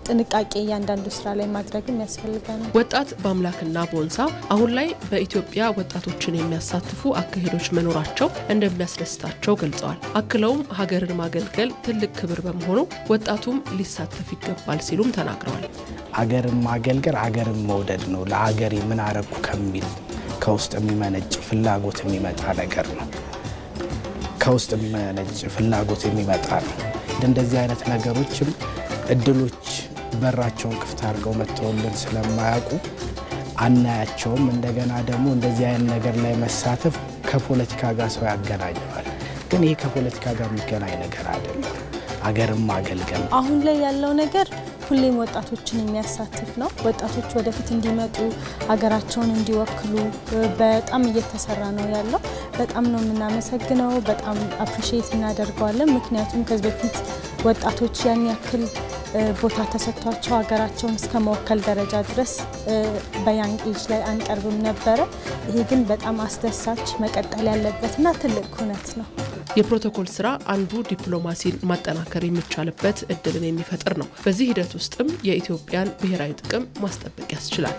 ጥንቃቄ እያንዳንዱ ስራ ላይ ማድረግም ያስፈልጋል። ወጣት በአምላክና ቦንሳ አሁን ላይ በኢትዮጵያ ወጣቶችን የሚያሳትፉ አካሄዶች መኖራቸው እንደሚያስደስታቸው ገልጸዋል። አክለውም ሀገርን ማገልገል ትልቅ ክብር በመሆኑ ወጣቱም ሊሳተፍ ይገባል ሲሉም ተናግረዋል። ሀገርን ማገልገል ሀገርን መውደድ ነው። ለሀገሬ ምን አረኩ ከሚል ከውስጥ የሚመነጭ ፍላጎት የሚመጣ ነገር ነው። ከውስጥ የሚመነጭ ፍላጎት የሚመጣ ነው። እንደዚህ አይነት ነገሮችም እድሎች በራቸውን ክፍት አድርገው መጥተውልን ስለማያውቁ አናያቸውም። እንደገና ደግሞ እንደዚህ አይነት ነገር ላይ መሳተፍ ከፖለቲካ ጋር ሰው ያገናኘዋል። ግን ይሄ ከፖለቲካ ጋር የሚገናኝ ነገር አይደለም። ሀገርን ማገልገል አሁን ላይ ያለው ነገር ሁሌም ወጣቶችን የሚያሳትፍ ነው። ወጣቶች ወደፊት እንዲመጡ ሀገራቸውን እንዲወክሉ በጣም እየተሰራ ነው ያለው። በጣም ነው የምናመሰግነው። በጣም አፕሪሺየት እናደርገዋለን። ምክንያቱም ከዚህ በፊት ወጣቶች ያን ያክል ቦታ ተሰጥቷቸው ሀገራቸውን እስከ መወከል ደረጃ ድረስ በያንግ ኤጅ ላይ አንቀርብም ነበረ። ይሄ ግን በጣም አስደሳች መቀጠል ያለበትና ትልቅ ኩነት ነው። የፕሮቶኮል ስራ አንዱ ዲፕሎማሲን ማጠናከር የሚቻልበት እድልን የሚፈጥር ነው። በዚህ ሂደት ውስጥም የኢትዮጵያን ብሔራዊ ጥቅም ማስጠበቅ ያስችላል።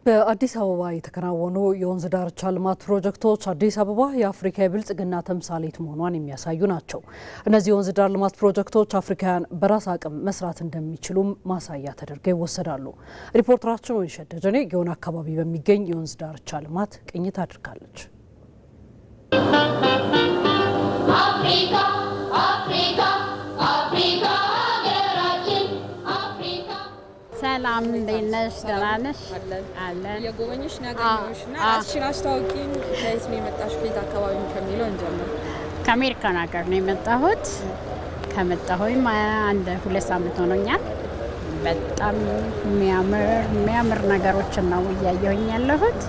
በአዲስ አበባ የተከናወኑ የወንዝ ዳርቻ ልማት ፕሮጀክቶች አዲስ አበባ የአፍሪካ የብልጽግና ተምሳሌት መሆኗን የሚያሳዩ ናቸው። እነዚህ የወንዝ ዳር ልማት ፕሮጀክቶች አፍሪካውያን በራስ አቅም መስራት እንደሚችሉም ማሳያ ተደርገው ይወሰዳሉ። ሪፖርተራችን ወይንሸት ደጀኔ የሆነ አካባቢ በሚገኝ የወንዝ ዳርቻ ልማት ቅኝት አድርጋለች። አፍሪካ አፍሪካ አፍሪካ ሰላም እንዴት ነሽ? ደህና ነሽ? አለን። የጎበኞች ናገኞችና ራስሽን አስተዋውቂን። ከየት ነው የመጣሽ? ከየት አካባቢ ከሚለው እንጀምር። ከአሜሪካን ሀገር ነው የመጣሁት። ከመጣሁኝ አንድ 2 ሳምንት ሆኖኛል። በጣም የሚያምር ነገሮችን ነው እያየሁኝ ያለሁት።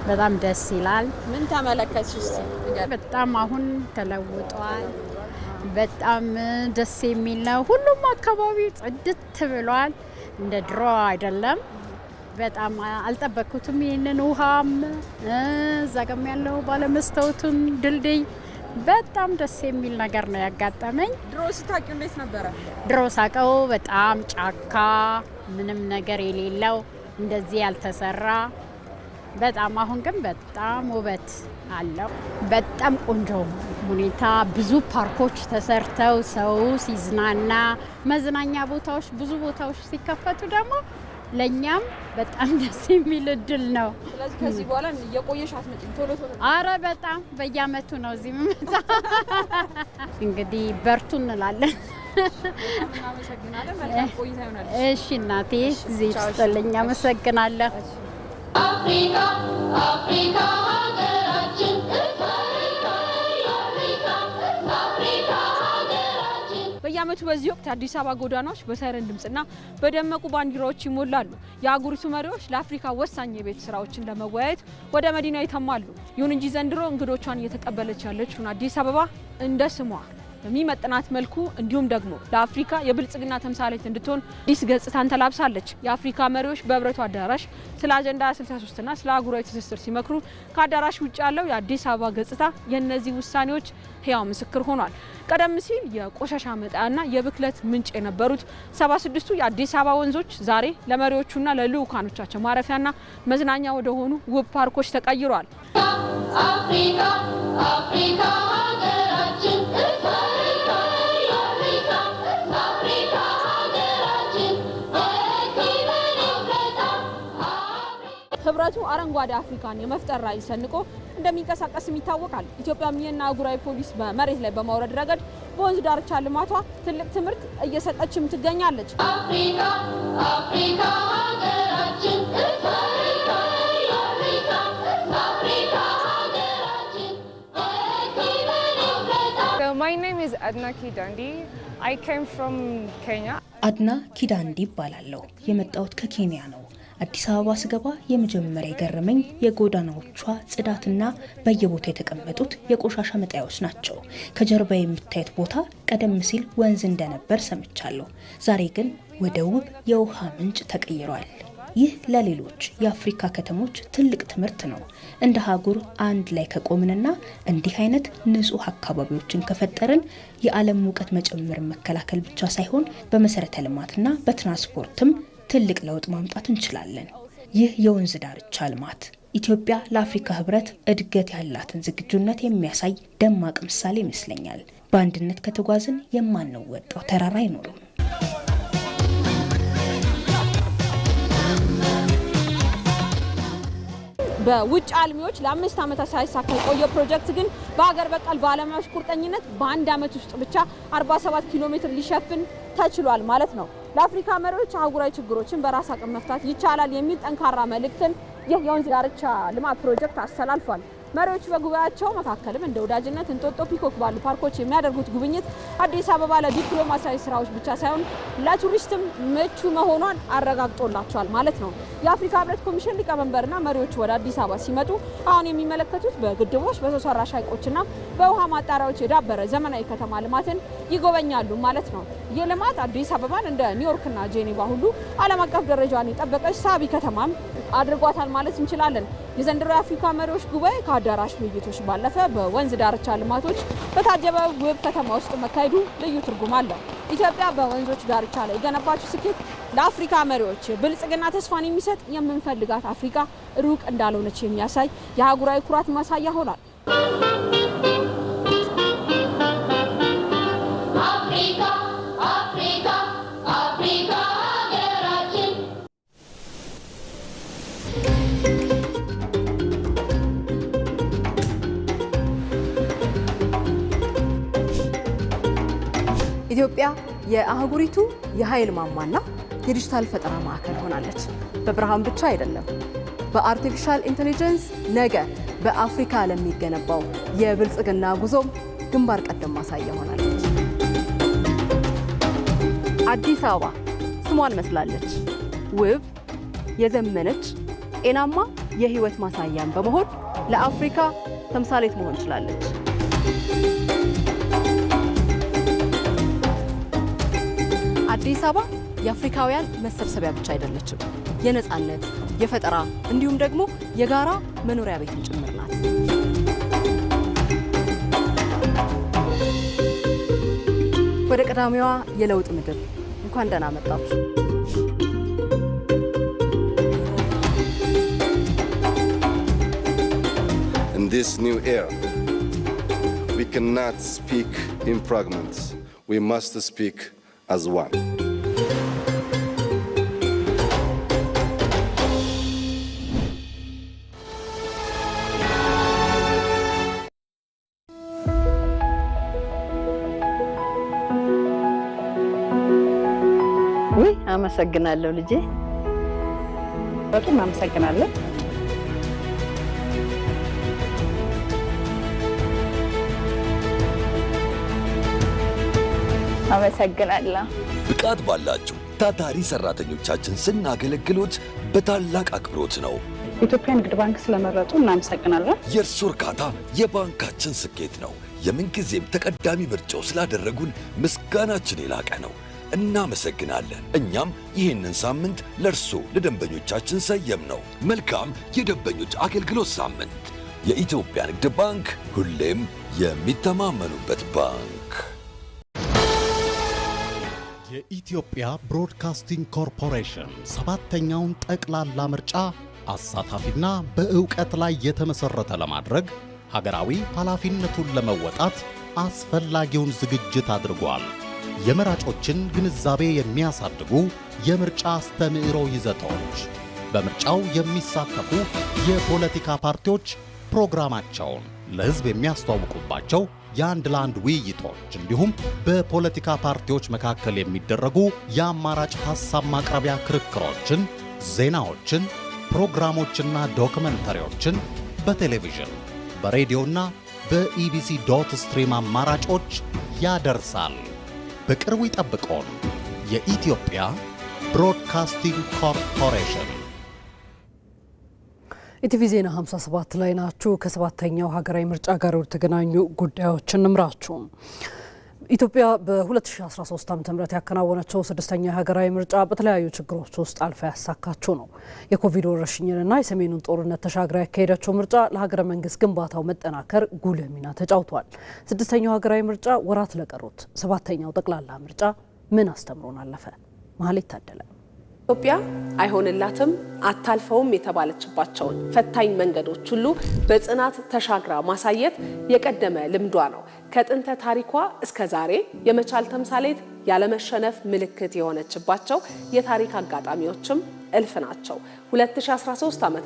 በጣም ደስ ይላል። ምን ተመለከትሽ እስቲ? በጣም አሁን ተለውጧል። በጣም ደስ የሚል ነው። ሁሉም አካባቢ ጽድት ብሏል። እንደ ድሮ አይደለም። በጣም አልጠበቅኩትም። ይሄንን ውሃም ዘገም ያለው ባለመስታወቱን ድልድይ በጣም ደስ የሚል ነገር ነው ያጋጠመኝ። ድሮ ስታቂው እንዴት ነበረ? ድሮ ሳቀው በጣም ጫካ፣ ምንም ነገር የሌለው እንደዚህ ያልተሰራ በጣም አሁን ግን በጣም ውበት አለው። በጣም ቆንጆ ሁኔታ ብዙ ፓርኮች ተሰርተው ሰው ሲዝናና መዝናኛ ቦታዎች ብዙ ቦታዎች ሲከፈቱ ደግሞ ለኛም በጣም ደስ የሚል እድል ነው። ስለዚህ ከዚህ በኋላ የቆየሽ አትመጪም? ቶሎ ቶሎ? አረ በጣም በየአመቱ ነው እዚህ የምመጣ። እንግዲህ በርቱ እንላለን። እናመሰግናለን። መልካም ቆይታ ይሆናል። እሺ እናቴ፣ እዚህ ይስጥልኝ። አመሰግናለሁ። አፍሪካ አፍሪካ ሀገራችን በየአመቱ በዚህ ወቅት የአዲስ አበባ ጎዳናዎች በሳይረን ድምጽና በደመቁ ባንዲራዎች ይሞላሉ። የአህጉሪቱ መሪዎች ለአፍሪካ ወሳኝ የቤት ስራዎችን ለመወያየት ወደ መዲናው ይተማሉ። ይሁን እንጂ ዘንድሮ እንግዶቿን እየተቀበለች ያለችውን አዲስ አበባ እንደ ስሟ በሚመጥናት መልኩ እንዲሁም ደግሞ ለአፍሪካ የብልጽግና ተምሳሌት እንድትሆን አዲስ ገጽታን ተላብሳለች። የአፍሪካ መሪዎች በህብረቱ አዳራሽ ስለ አጀንዳ 63ና ስለ አህጉራዊ ትስስር ሲመክሩ ከአዳራሽ ውጭ ያለው የአዲስ አበባ ገጽታ የእነዚህ ውሳኔዎች ህያው ምስክር ሆኗል። ቀደም ሲል የቆሻሻ መጣያና የብክለት ምንጭ የነበሩት 76ቱ የአዲስ አበባ ወንዞች ዛሬ ለመሪዎቹና ለልዑካኖቻቸው ማረፊያና መዝናኛ ወደሆኑ ውብ ፓርኮች ተቀይሯል። አፍሪካ አፍሪካ ሀገራችን ህብረቱ አረንጓዴ አፍሪካን የመፍጠር ራዕይ ሰንቆ እንደሚንቀሳቀስም ይታወቃል። ኢትዮጵያም ይህን አህጉራዊ ፖሊሲ በመሬት ላይ በማውረድ ረገድ በወንዝ ዳርቻ ልማቷ ትልቅ ትምህርት እየሰጠችም ትገኛለች። አፍሪካ አፍሪካ ሀገራችን My name is Adna Kidandi. I came from Kenya. አድና ኪዳንዲ ይባላለሁ። የመጣሁት ከኬንያ ነው። አዲስ አበባ ስገባ የመጀመሪያ የገረመኝ የጎዳናዎቿ ጽዳትና በየቦታው የተቀመጡት የቆሻሻ መጣያዎች ናቸው። ከጀርባ የምታዩት ቦታ ቀደም ሲል ወንዝ እንደነበር ሰምቻለሁ። ዛሬ ግን ወደ ውብ የውሃ ምንጭ ተቀይሯል። ይህ ለሌሎች የአፍሪካ ከተሞች ትልቅ ትምህርት ነው። እንደ ሀገር አንድ ላይ ከቆምንና እንዲህ አይነት ንጹህ አካባቢዎችን ከፈጠርን የዓለም ሙቀት መጨመርን መከላከል ብቻ ሳይሆን በመሰረተ ልማትና በትራንስፖርትም ትልቅ ለውጥ ማምጣት እንችላለን። ይህ የወንዝ ዳርቻ ልማት ኢትዮጵያ ለአፍሪካ ህብረት እድገት ያላትን ዝግጁነት የሚያሳይ ደማቅ ምሳሌ ይመስለኛል። በአንድነት ከተጓዝን የማንወጣው ተራራ አይኖርም። በውጭ አልሚዎች ለ5 ዓመታት ሳይሳካ የቆየ ፕሮጀክት ግን በሀገር በቀል ባለሙያዎች ቁርጠኝነት በአንድ ዓመት ውስጥ ብቻ 47 ኪሎ ሜትር ሊሸፍን ተችሏል ማለት ነው። ለአፍሪካ መሪዎች አህጉራዊ ችግሮችን በራስ አቅም መፍታት ይቻላል የሚል ጠንካራ መልእክትን ይህ የወንዝ ዳርቻ ልማት ፕሮጀክት አስተላልፏል። መሪዎች በጉባኤያቸው መካከልም እንደ ወዳጅነት፣ እንጦጦ፣ ፒኮክ ባሉ ፓርኮች የሚያደርጉት ጉብኝት አዲስ አበባ ለዲፕሎማሲያዊ ስራዎች ብቻ ሳይሆን ለቱሪስትም ምቹ መሆኗን አረጋግጦላቸዋል ማለት ነው። የአፍሪካ ህብረት ኮሚሽን ሊቀመንበርና መሪዎች ወደ አዲስ አበባ ሲመጡ አሁን የሚመለከቱት በግድቦች፣ በሰው ሰራሽ ሐይቆችና በውሃ ማጣሪያዎች የዳበረ ዘመናዊ ከተማ ልማትን ይጎበኛሉ ማለት ነው። ይህ ልማት አዲስ አበባን እንደ ኒውዮርክና ጄኔቫ ሁሉ ዓለም አቀፍ ደረጃን የጠበቀች ሳቢ ከተማም አድርጓታል ማለት እንችላለን። የዘንድሮ የአፍሪካ መሪዎች ጉባኤ ከአዳራሽ ውይይቶች ባለፈ በወንዝ ዳርቻ ልማቶች በታጀበ ውብ ከተማ ውስጥ መካሄዱ ልዩ ትርጉም አለው። ኢትዮጵያ በወንዞች ዳርቻ ላይ የገነባችው ስኬት ለአፍሪካ መሪዎች ብልጽግና ተስፋን የሚሰጥ የምንፈልጋት አፍሪካ ሩቅ እንዳልሆነች የሚያሳይ የአህጉራዊ ኩራት ማሳያ ሆኗል። አፍሪካ አፍሪካ አፍሪካ ሀገራችን ኢትዮጵያ የአህጉሪቱ የኃይል ማማና የዲጂታል ፈጠራ ማዕከል ሆናለች። በብርሃን ብቻ አይደለም፣ በአርቲፊሻል ኢንቴሊጀንስ ነገ በአፍሪካ ለሚገነባው የብልጽግና ጉዞም ግንባር ቀደም ማሳያ ሆናለች። አዲስ አበባ ስሟን መስላለች። ውብ፣ የዘመነች፣ ጤናማ የህይወት ማሳያን በመሆን ለአፍሪካ ተምሳሌት መሆን ችላለች። አዲስ አበባ የአፍሪካውያን መሰብሰቢያ ብቻ አይደለችም። የነፃነት፣ የፈጠራ እንዲሁም ደግሞ የጋራ መኖሪያ ቤትም ጭምር ናት። ወደ ቀዳሚዋ የለውጥ ምድር እንኳን ደህና መጣችሁ። In this new era, we cannot speak in fragments. We must speak as one. አመሰግናለሁ ልጄ። በጣም አመሰግናለሁ። አመሰግናለሁ። ብቃት ባላችሁ ታታሪ ሰራተኞቻችን ስናገለግሎት በታላቅ አክብሮት ነው። ኢትዮጵያ ንግድ ባንክ ስለመረጡ እናመሰግናለን። የእርሱ እርካታ የባንካችን ስኬት ነው። የምንጊዜም ተቀዳሚ ምርጫው ስላደረጉን ምስጋናችን የላቀ ነው። እናመሰግናለን። እኛም ይህንን ሳምንት ለእርሶ ለደንበኞቻችን ሰየም ነው። መልካም የደንበኞች አገልግሎት ሳምንት። የኢትዮጵያ ንግድ ባንክ ሁሌም የሚተማመኑበት ባንክ። የኢትዮጵያ ብሮድካስቲንግ ኮርፖሬሽን ሰባተኛውን ጠቅላላ ምርጫ አሳታፊና በእውቀት ላይ የተመሰረተ ለማድረግ ሀገራዊ ኃላፊነቱን ለመወጣት አስፈላጊውን ዝግጅት አድርጓል። የመራጮችን ግንዛቤ የሚያሳድጉ የምርጫ አስተምህሮ ይዘቶች፣ በምርጫው የሚሳተፉ የፖለቲካ ፓርቲዎች ፕሮግራማቸውን ለሕዝብ የሚያስተዋውቁባቸው የአንድ ለአንድ ውይይቶች እንዲሁም በፖለቲካ ፓርቲዎች መካከል የሚደረጉ የአማራጭ ሐሳብ ማቅረቢያ ክርክሮችን፣ ዜናዎችን፣ ፕሮግራሞችና ዶክመንተሪዎችን በቴሌቪዥን በሬዲዮና በኢቢሲ ዶት ስትሪም አማራጮች ያደርሳል። በቅርቡ ይጠብቆን። የኢትዮጵያ ብሮድካስቲንግ ኮርፖሬሽን ኢቲቪ ዜና 57 ላይ ናችሁ። ከሰባተኛው ሀገራዊ ምርጫ ጋር የተገናኙ ጉዳዮችን እንምራችሁ። ኢትዮጵያ በ2013 ዓ.ም ያከናወነችው ስድስተኛ ሀገራዊ ምርጫ በተለያዩ ችግሮች ውስጥ አልፋ ያሳካችው ነው። የኮቪድ ወረርሽኝንና የሰሜኑን ጦርነት ተሻግራ ያካሄደችው ምርጫ ለሀገረ መንግስት ግንባታው መጠናከር ጉልህ ሚና ተጫውቷል። ስድስተኛው ሀገራዊ ምርጫ ወራት ለቀሩት ሰባተኛው ጠቅላላ ምርጫ ምን አስተምሮን አለፈ? መሀሌት ታደለ። ኢትዮጵያ አይሆንላትም አታልፈውም የተባለችባቸውን ፈታኝ መንገዶች ሁሉ በጽናት ተሻግራ ማሳየት የቀደመ ልምዷ ነው። ከጥንተ ታሪኳ እስከ ዛሬ የመቻል ተምሳሌት ያለመሸነፍ ምልክት የሆነችባቸው የታሪክ አጋጣሚዎችም እልፍ ናቸው። 2013 ዓ.ም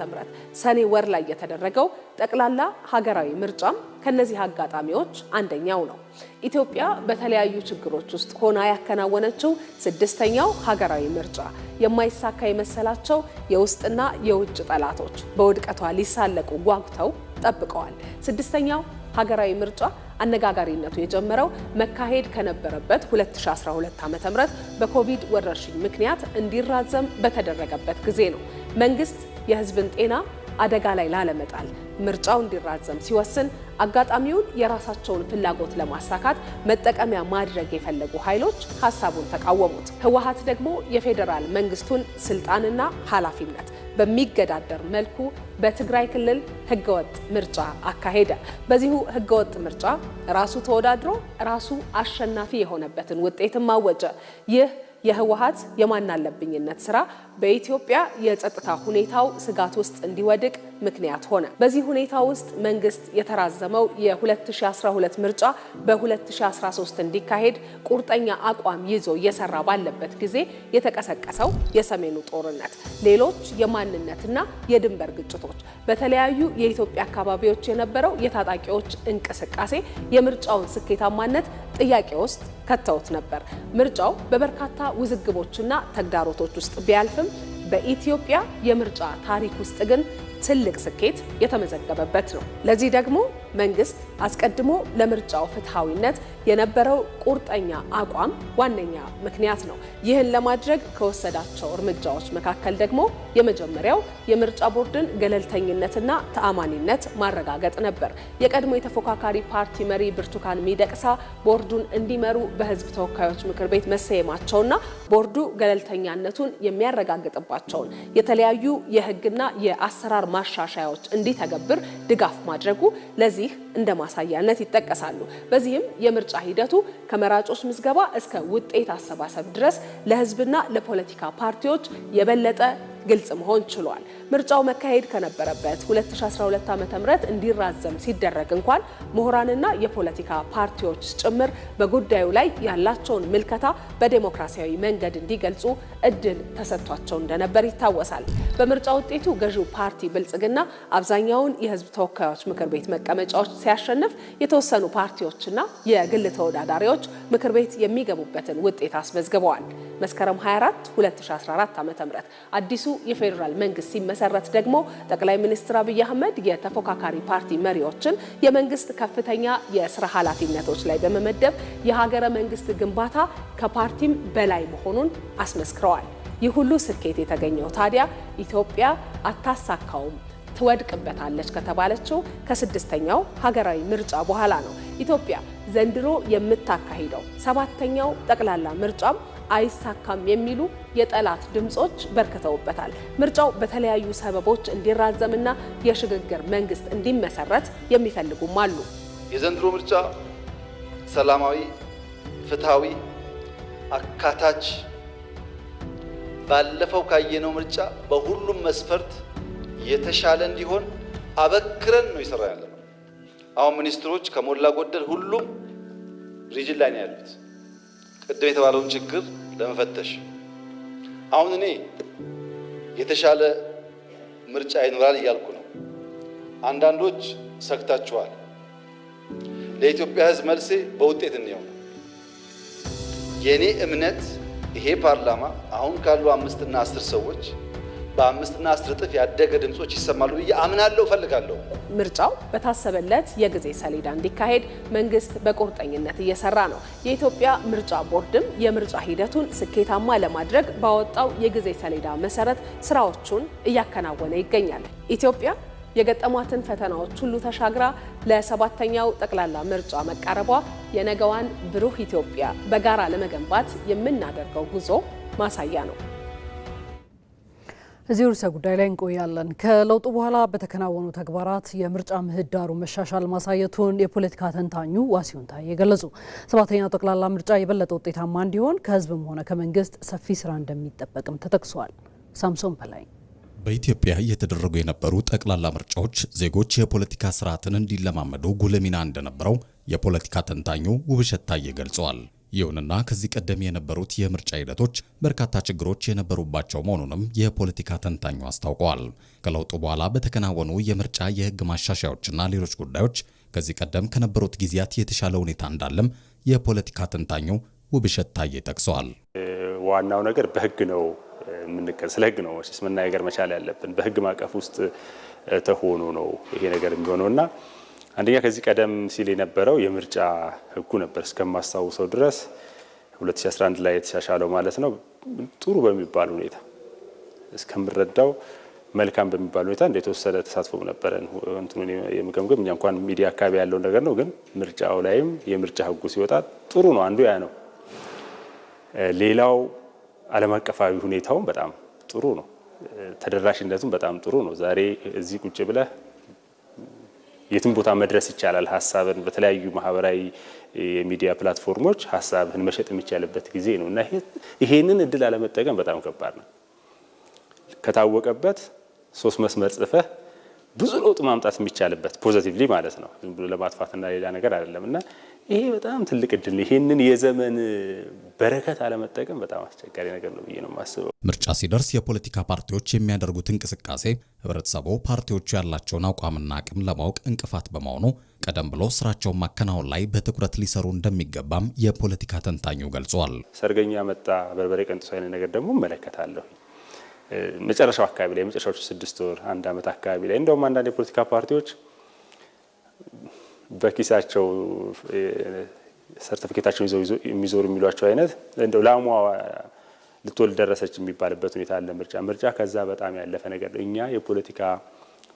ሰኔ ወር ላይ የተደረገው ጠቅላላ ሀገራዊ ምርጫም ከነዚህ አጋጣሚዎች አንደኛው ነው። ኢትዮጵያ በተለያዩ ችግሮች ውስጥ ሆና ያከናወነችው ስድስተኛው ሀገራዊ ምርጫ የማይሳካ የመሰላቸው የውስጥና የውጭ ጠላቶች በውድቀቷ ሊሳለቁ ጓጉተው ጠብቀዋል። ስድስተኛው ሀገራዊ ምርጫ አነጋጋሪነቱ የጀመረው መካሄድ ከነበረበት 2012 ዓ.ም በኮቪድ ወረርሽኝ ምክንያት እንዲራዘም በተደረገበት ጊዜ ነው። መንግስት የህዝብን ጤና አደጋ ላይ ላለመጣል ምርጫው እንዲራዘም ሲወስን አጋጣሚውን የራሳቸውን ፍላጎት ለማሳካት መጠቀሚያ ማድረግ የፈለጉ ኃይሎች ሀሳቡን ተቃወሙት። ህወሓት ደግሞ የፌዴራል መንግስቱን ስልጣንና ኃላፊነት በሚገዳደር መልኩ በትግራይ ክልል ህገወጥ ምርጫ አካሄደ። በዚሁ ህገወጥ ምርጫ ራሱ ተወዳድሮ ራሱ አሸናፊ የሆነበትን ውጤትም አወጀ። ይህ የህወሓት የማናለብኝነት ስራ በኢትዮጵያ የጸጥታ ሁኔታው ስጋት ውስጥ እንዲወድቅ ምክንያት ሆነ። በዚህ ሁኔታ ውስጥ መንግስት የተራዘመው የ2012 ምርጫ በ2013 እንዲካሄድ ቁርጠኛ አቋም ይዞ እየሰራ ባለበት ጊዜ የተቀሰቀሰው የሰሜኑ ጦርነት፣ ሌሎች የማንነትና የድንበር ግጭቶች፣ በተለያዩ የኢትዮጵያ አካባቢዎች የነበረው የታጣቂዎች እንቅስቃሴ የምርጫውን ስኬታማነት ጥያቄ ውስጥ ከተውት ነበር። ምርጫው በበርካታ ውዝግቦችና ተግዳሮቶች ውስጥ ቢያልፍም በኢትዮጵያ የምርጫ ታሪክ ውስጥ ግን ትልቅ ስኬት የተመዘገበበት ነው። ለዚህ ደግሞ መንግስት አስቀድሞ ለምርጫው ፍትሐዊነት የነበረው ቁርጠኛ አቋም ዋነኛ ምክንያት ነው። ይህን ለማድረግ ከወሰዳቸው እርምጃዎች መካከል ደግሞ የመጀመሪያው የምርጫ ቦርድን ገለልተኝነትና ተአማኒነት ማረጋገጥ ነበር። የቀድሞ የተፎካካሪ ፓርቲ መሪ ብርቱካን ሚደቅሳ ቦርዱን እንዲመሩ በህዝብ ተወካዮች ምክር ቤት መሰየማቸውና ቦርዱ ገለልተኛነቱን የሚያረጋግጥባቸውን የተለያዩ የህግና የአሰራር ማሻሻያዎች እንዲተገብር ድጋፍ ማድረጉ ለዚህ እንደ ማሳያነት ይጠቀሳሉ። በዚህም የምርጫ ሂደቱ ከመራጮች ምዝገባ እስከ ውጤት አሰባሰብ ድረስ ለህዝብና ለፖለቲካ ፓርቲዎች የበለጠ ግልጽ መሆን ችሏል። ምርጫው መካሄድ ከነበረበት 2012 ዓ.ም እንዲራዘም ሲደረግ እንኳን ምሁራንና የፖለቲካ ፓርቲዎች ጭምር በጉዳዩ ላይ ያላቸውን ምልከታ በዴሞክራሲያዊ መንገድ እንዲገልጹ እድል ተሰጥቷቸው እንደነበር ይታወሳል። በምርጫ ውጤቱ ገዢው ፓርቲ ብልጽግና አብዛኛውን የህዝብ ተወካዮች ምክር ቤት መቀመጫዎች ሲያሸንፍ፣ የተወሰኑ ፓርቲዎችና የግል ተወዳዳሪዎች ምክር ቤት የሚገቡበትን ውጤት አስመዝግበዋል። መስከረም 24 2014 ዓ.ም አዲሱ የፌዴራል መንግስት ሲመሰረት ደግሞ ጠቅላይ ሚኒስትር አብይ አህመድ የተፎካካሪ ፓርቲ መሪዎችን የመንግስት ከፍተኛ የስራ ኃላፊነቶች ላይ በመመደብ የሀገረ መንግስት ግንባታ ከፓርቲም በላይ መሆኑን አስመስክረዋል። ይህ ሁሉ ስኬት የተገኘው ታዲያ ኢትዮጵያ አታሳካውም ትወድቅበታለች ከተባለችው ከስድስተኛው ሀገራዊ ምርጫ በኋላ ነው። ኢትዮጵያ ዘንድሮ የምታካሂደው ሰባተኛው ጠቅላላ ምርጫም አይሳካም የሚሉ የጠላት ድምጾች በርክተውበታል። ምርጫው በተለያዩ ሰበቦች እንዲራዘምና የሽግግር መንግስት እንዲመሰረት የሚፈልጉም አሉ። የዘንድሮ ምርጫ ሰላማዊ፣ ፍትሃዊ፣ አካታች ባለፈው ካየነው ምርጫ በሁሉም መስፈርት የተሻለ እንዲሆን አበክረን ነው ይሰራ ያለነው። አሁን ሚኒስትሮች ከሞላ ጎደል ሁሉም ሪጅን ላይ ነው ያሉት ቅድም የተባለውን ችግር ለመፈተሽ። አሁን እኔ የተሻለ ምርጫ ይኖራል እያልኩ ነው። አንዳንዶች ሰግታችኋል። ለኢትዮጵያ ሕዝብ መልሴ በውጤት እንየው። የኔ እምነት ይሄ ፓርላማ አሁን ካሉ 5 እና 10 ሰዎች በ5 እና 10 እጥፍ ያደገ ድምጾች ይሰማሉ ብዬ አምናለሁ እፈልጋለሁ። ምርጫው በታሰበለት የጊዜ ሰሌዳ እንዲካሄድ መንግስት በቁርጠኝነት እየሰራ ነው። የኢትዮጵያ ምርጫ ቦርድም የምርጫ ሂደቱን ስኬታማ ለማድረግ ባወጣው የጊዜ ሰሌዳ መሰረት ስራዎቹን እያከናወነ ይገኛል። ኢትዮጵያ የገጠሟትን ፈተናዎች ሁሉ ተሻግራ ለ7ኛው ጠቅላላ ምርጫ መቃረቧ የነገዋን ብሩህ ኢትዮጵያ በጋራ ለመገንባት የምናደርገው ጉዞ ማሳያ ነው። እዚህ ርዕሰ ጉዳይ ላይ እንቆያለን። ከለውጡ በኋላ በተከናወኑ ተግባራት የምርጫ ምህዳሩ መሻሻል ማሳየቱን የፖለቲካ ተንታኙ ዋሲሁን ታዬ ገለጹ። 7ኛው ጠቅላላ ምርጫ የበለጠ ውጤታማ እንዲሆን ከህዝብም ሆነ ከመንግስት ሰፊ ስራ እንደሚጠበቅም ተጠቅሷል። ሳምሶን በላይ በኢትዮጵያ እየተደረጉ የነበሩ ጠቅላላ ምርጫዎች ዜጎች የፖለቲካ ስርዓትን እንዲለማመዱ ጉልህ ሚና እንደነበረው የፖለቲካ ተንታኙ ውብሸት ታዬ ገልጸዋል። ይሁንና ከዚህ ቀደም የነበሩት የምርጫ ሂደቶች በርካታ ችግሮች የነበሩባቸው መሆኑንም የፖለቲካ ተንታኙ አስታውቀዋል። ከለውጡ በኋላ በተከናወኑ የምርጫ የህግ ማሻሻያዎችና ሌሎች ጉዳዮች ከዚህ ቀደም ከነበሩት ጊዜያት የተሻለ ሁኔታ እንዳለም የፖለቲካ ተንታኙ ውብሸት ታዬ ጠቅሰዋል። ዋናው ነገር በህግ ነው ስለ ህግ ነው መናገር መቻል ያለብን። በህግ ማዕቀፍ ውስጥ ተሆኖ ነው ይሄ ነገር የሚሆነውና አንደኛ ከዚህ ቀደም ሲል የነበረው የምርጫ ህጉ ነበር እስከማስታውሰው ድረስ 2011 ላይ የተሻሻለው ማለት ነው። ጥሩ በሚባል ሁኔታ እስከምረዳው መልካም በሚባል ሁኔታ እንደተወሰደ ተሳትፎ ነበረን። እንትኑን የምገምገም እኛ እንኳን ሚዲያ አካባቢ ያለው ነገር ነው። ግን ምርጫው ላይም የምርጫ ህጉ ሲወጣ ጥሩ ነው። አንዱ ያ ነው። ሌላው ዓለም አቀፋዊ ሁኔታውን በጣም ጥሩ ነው። ተደራሽነቱን በጣም ጥሩ ነው። ዛሬ እዚህ ቁጭ ብለህ የትም ቦታ መድረስ ይቻላል። ሀሳብን በተለያዩ ማህበራዊ የሚዲያ ፕላትፎርሞች ሀሳብን መሸጥ የሚቻልበት ጊዜ ነው እና ይሄንን እድል አለመጠቀም በጣም ከባድ ነው። ከታወቀበት 3 መስመር ጽፈህ ብዙ ለውጥ ማምጣት የሚቻልበት ፖዚቲቭሊ ማለት ነው። ዝም ብሎ ለማጥፋትና ሌላ ነገር አይደለም እና ይሄ በጣም ትልቅ እድል ነው። ይሄንን የዘመን በረከት አለመጠቀም በጣም አስቸጋሪ ነገር ነው ብዬ ነው የማስበው። ምርጫ ሲደርስ የፖለቲካ ፓርቲዎች የሚያደርጉት እንቅስቃሴ ህብረተሰቡ ፓርቲዎቹ ያላቸውን አቋምና አቅም ለማወቅ እንቅፋት በመሆኑ ቀደም ብሎ ስራቸውን ማከናወን ላይ በትኩረት ሊሰሩ እንደሚገባም የፖለቲካ ተንታኙ ገልጿል። ሰርገኛ መጣ በርበሬ ቀንጥሶ አይነት ነገር ደግሞ እመለከታለሁ። መጨረሻው አካባቢ ላይ መጨረሻዎቹ 6 ወር 1 ዓመት አካባቢ ላይ እንደውም አንዳንድ የፖለቲካ ፓርቲዎች በኪሳቸው ሰርቲፊኬታቸውን ይዘው የሚዞሩ የሚሏቸው አይነት እንደው ላሟ ልትወልድ ደረሰች የሚባልበት ሁኔታ አለ። ምርጫ ከዛ በጣም ያለፈ ነገር ነው። እኛ የፖለቲካ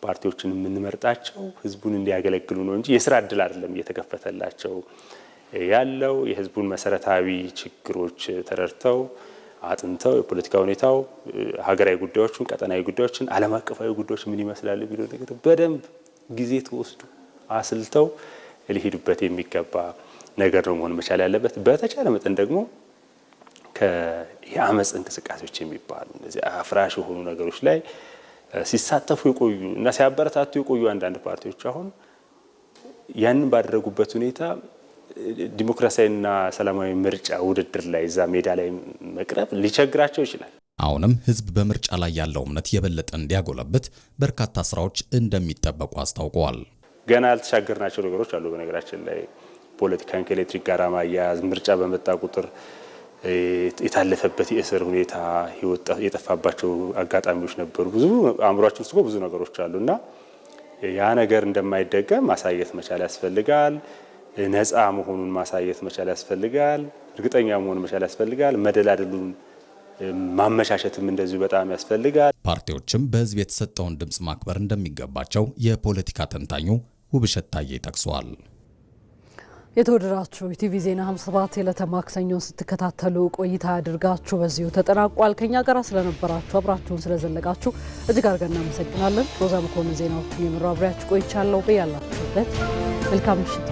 ፓርቲዎችን የምንመርጣቸው ህዝቡን እንዲያገለግሉ ነው እንጂ የስራ እድል አይደለም እየተከፈተላቸው ያለው። የህዝቡን መሰረታዊ ችግሮች ተረድተው አጥንተው የፖለቲካ ሁኔታው ሀገራዊ ጉዳዮችን፣ ቀጠናዊ ጉዳዮችን፣ ዓለም አቀፋዊ ጉዳዮች ምን ይመስላል ቢሉ ነገር በደንብ ጊዜ ተወስዶ አስልተው ሊሄዱበት የሚገባ ነገር ነው መሆን መቻል ያለበት። በተቻለ መጠን ደግሞ የአመጽ እንቅስቃሴዎች የሚባሉ እነዚህ አፍራሽ የሆኑ ነገሮች ላይ ሲሳተፉ የቆዩ እና ሲያበረታቱ የቆዩ አንዳንድ ፓርቲዎች አሁን ያንን ባደረጉበት ሁኔታ ዲሞክራሲያዊና ሰላማዊ ምርጫ ውድድር ላይ እዛ ሜዳ ላይ መቅረብ ሊቸግራቸው ይችላል። አሁንም ህዝብ በምርጫ ላይ ያለው እምነት የበለጠ እንዲያጎለብት በርካታ ስራዎች እንደሚጠበቁ አስታውቀዋል። ገና ያልተሻገርናቸው ነገሮች አሉ። በነገራችን ላይ ፖለቲካን ከኤሌክትሪክ ጋር ማያያዝ፣ ምርጫ በመጣ ቁጥር የታለፈበት የእስር ሁኔታ የጠፋባቸው አጋጣሚዎች ነበሩ። ብዙ አእምሯችን ውስጥ ብዙ ነገሮች አሉና ያ ነገር እንደማይደገም ማሳየት መቻል ያስፈልጋል። ነፃ መሆኑን ማሳየት መቻል ያስፈልጋል። እርግጠኛ መሆኑን መቻል ያስፈልጋል። መደላደሉን ማመቻቸትም እንደዚሁ በጣም ያስፈልጋል። ፓርቲዎችም በህዝብ የተሰጠውን ድምጽ ማክበር እንደሚገባቸው የፖለቲካ ተንታኙ ውብሸት ታዬ ጠቅሰዋል። የተወደዳችሁ ኢቲቪ ዜና 57 የዕለተ ማክሰኞን ስትከታተሉ ቆይታ ያድርጋችሁ በዚሁ ተጠናቋል። ከኛ ጋር ስለነበራችሁ አብራችሁን ስለዘለቃችሁ እጅግ አድርገን እናመሰግናለን። ሮዛ መኮንን ዜናዎቹን የመራው አብሬያችሁ ቆይቻለሁ። በያላችሁበት መልካም ምሽት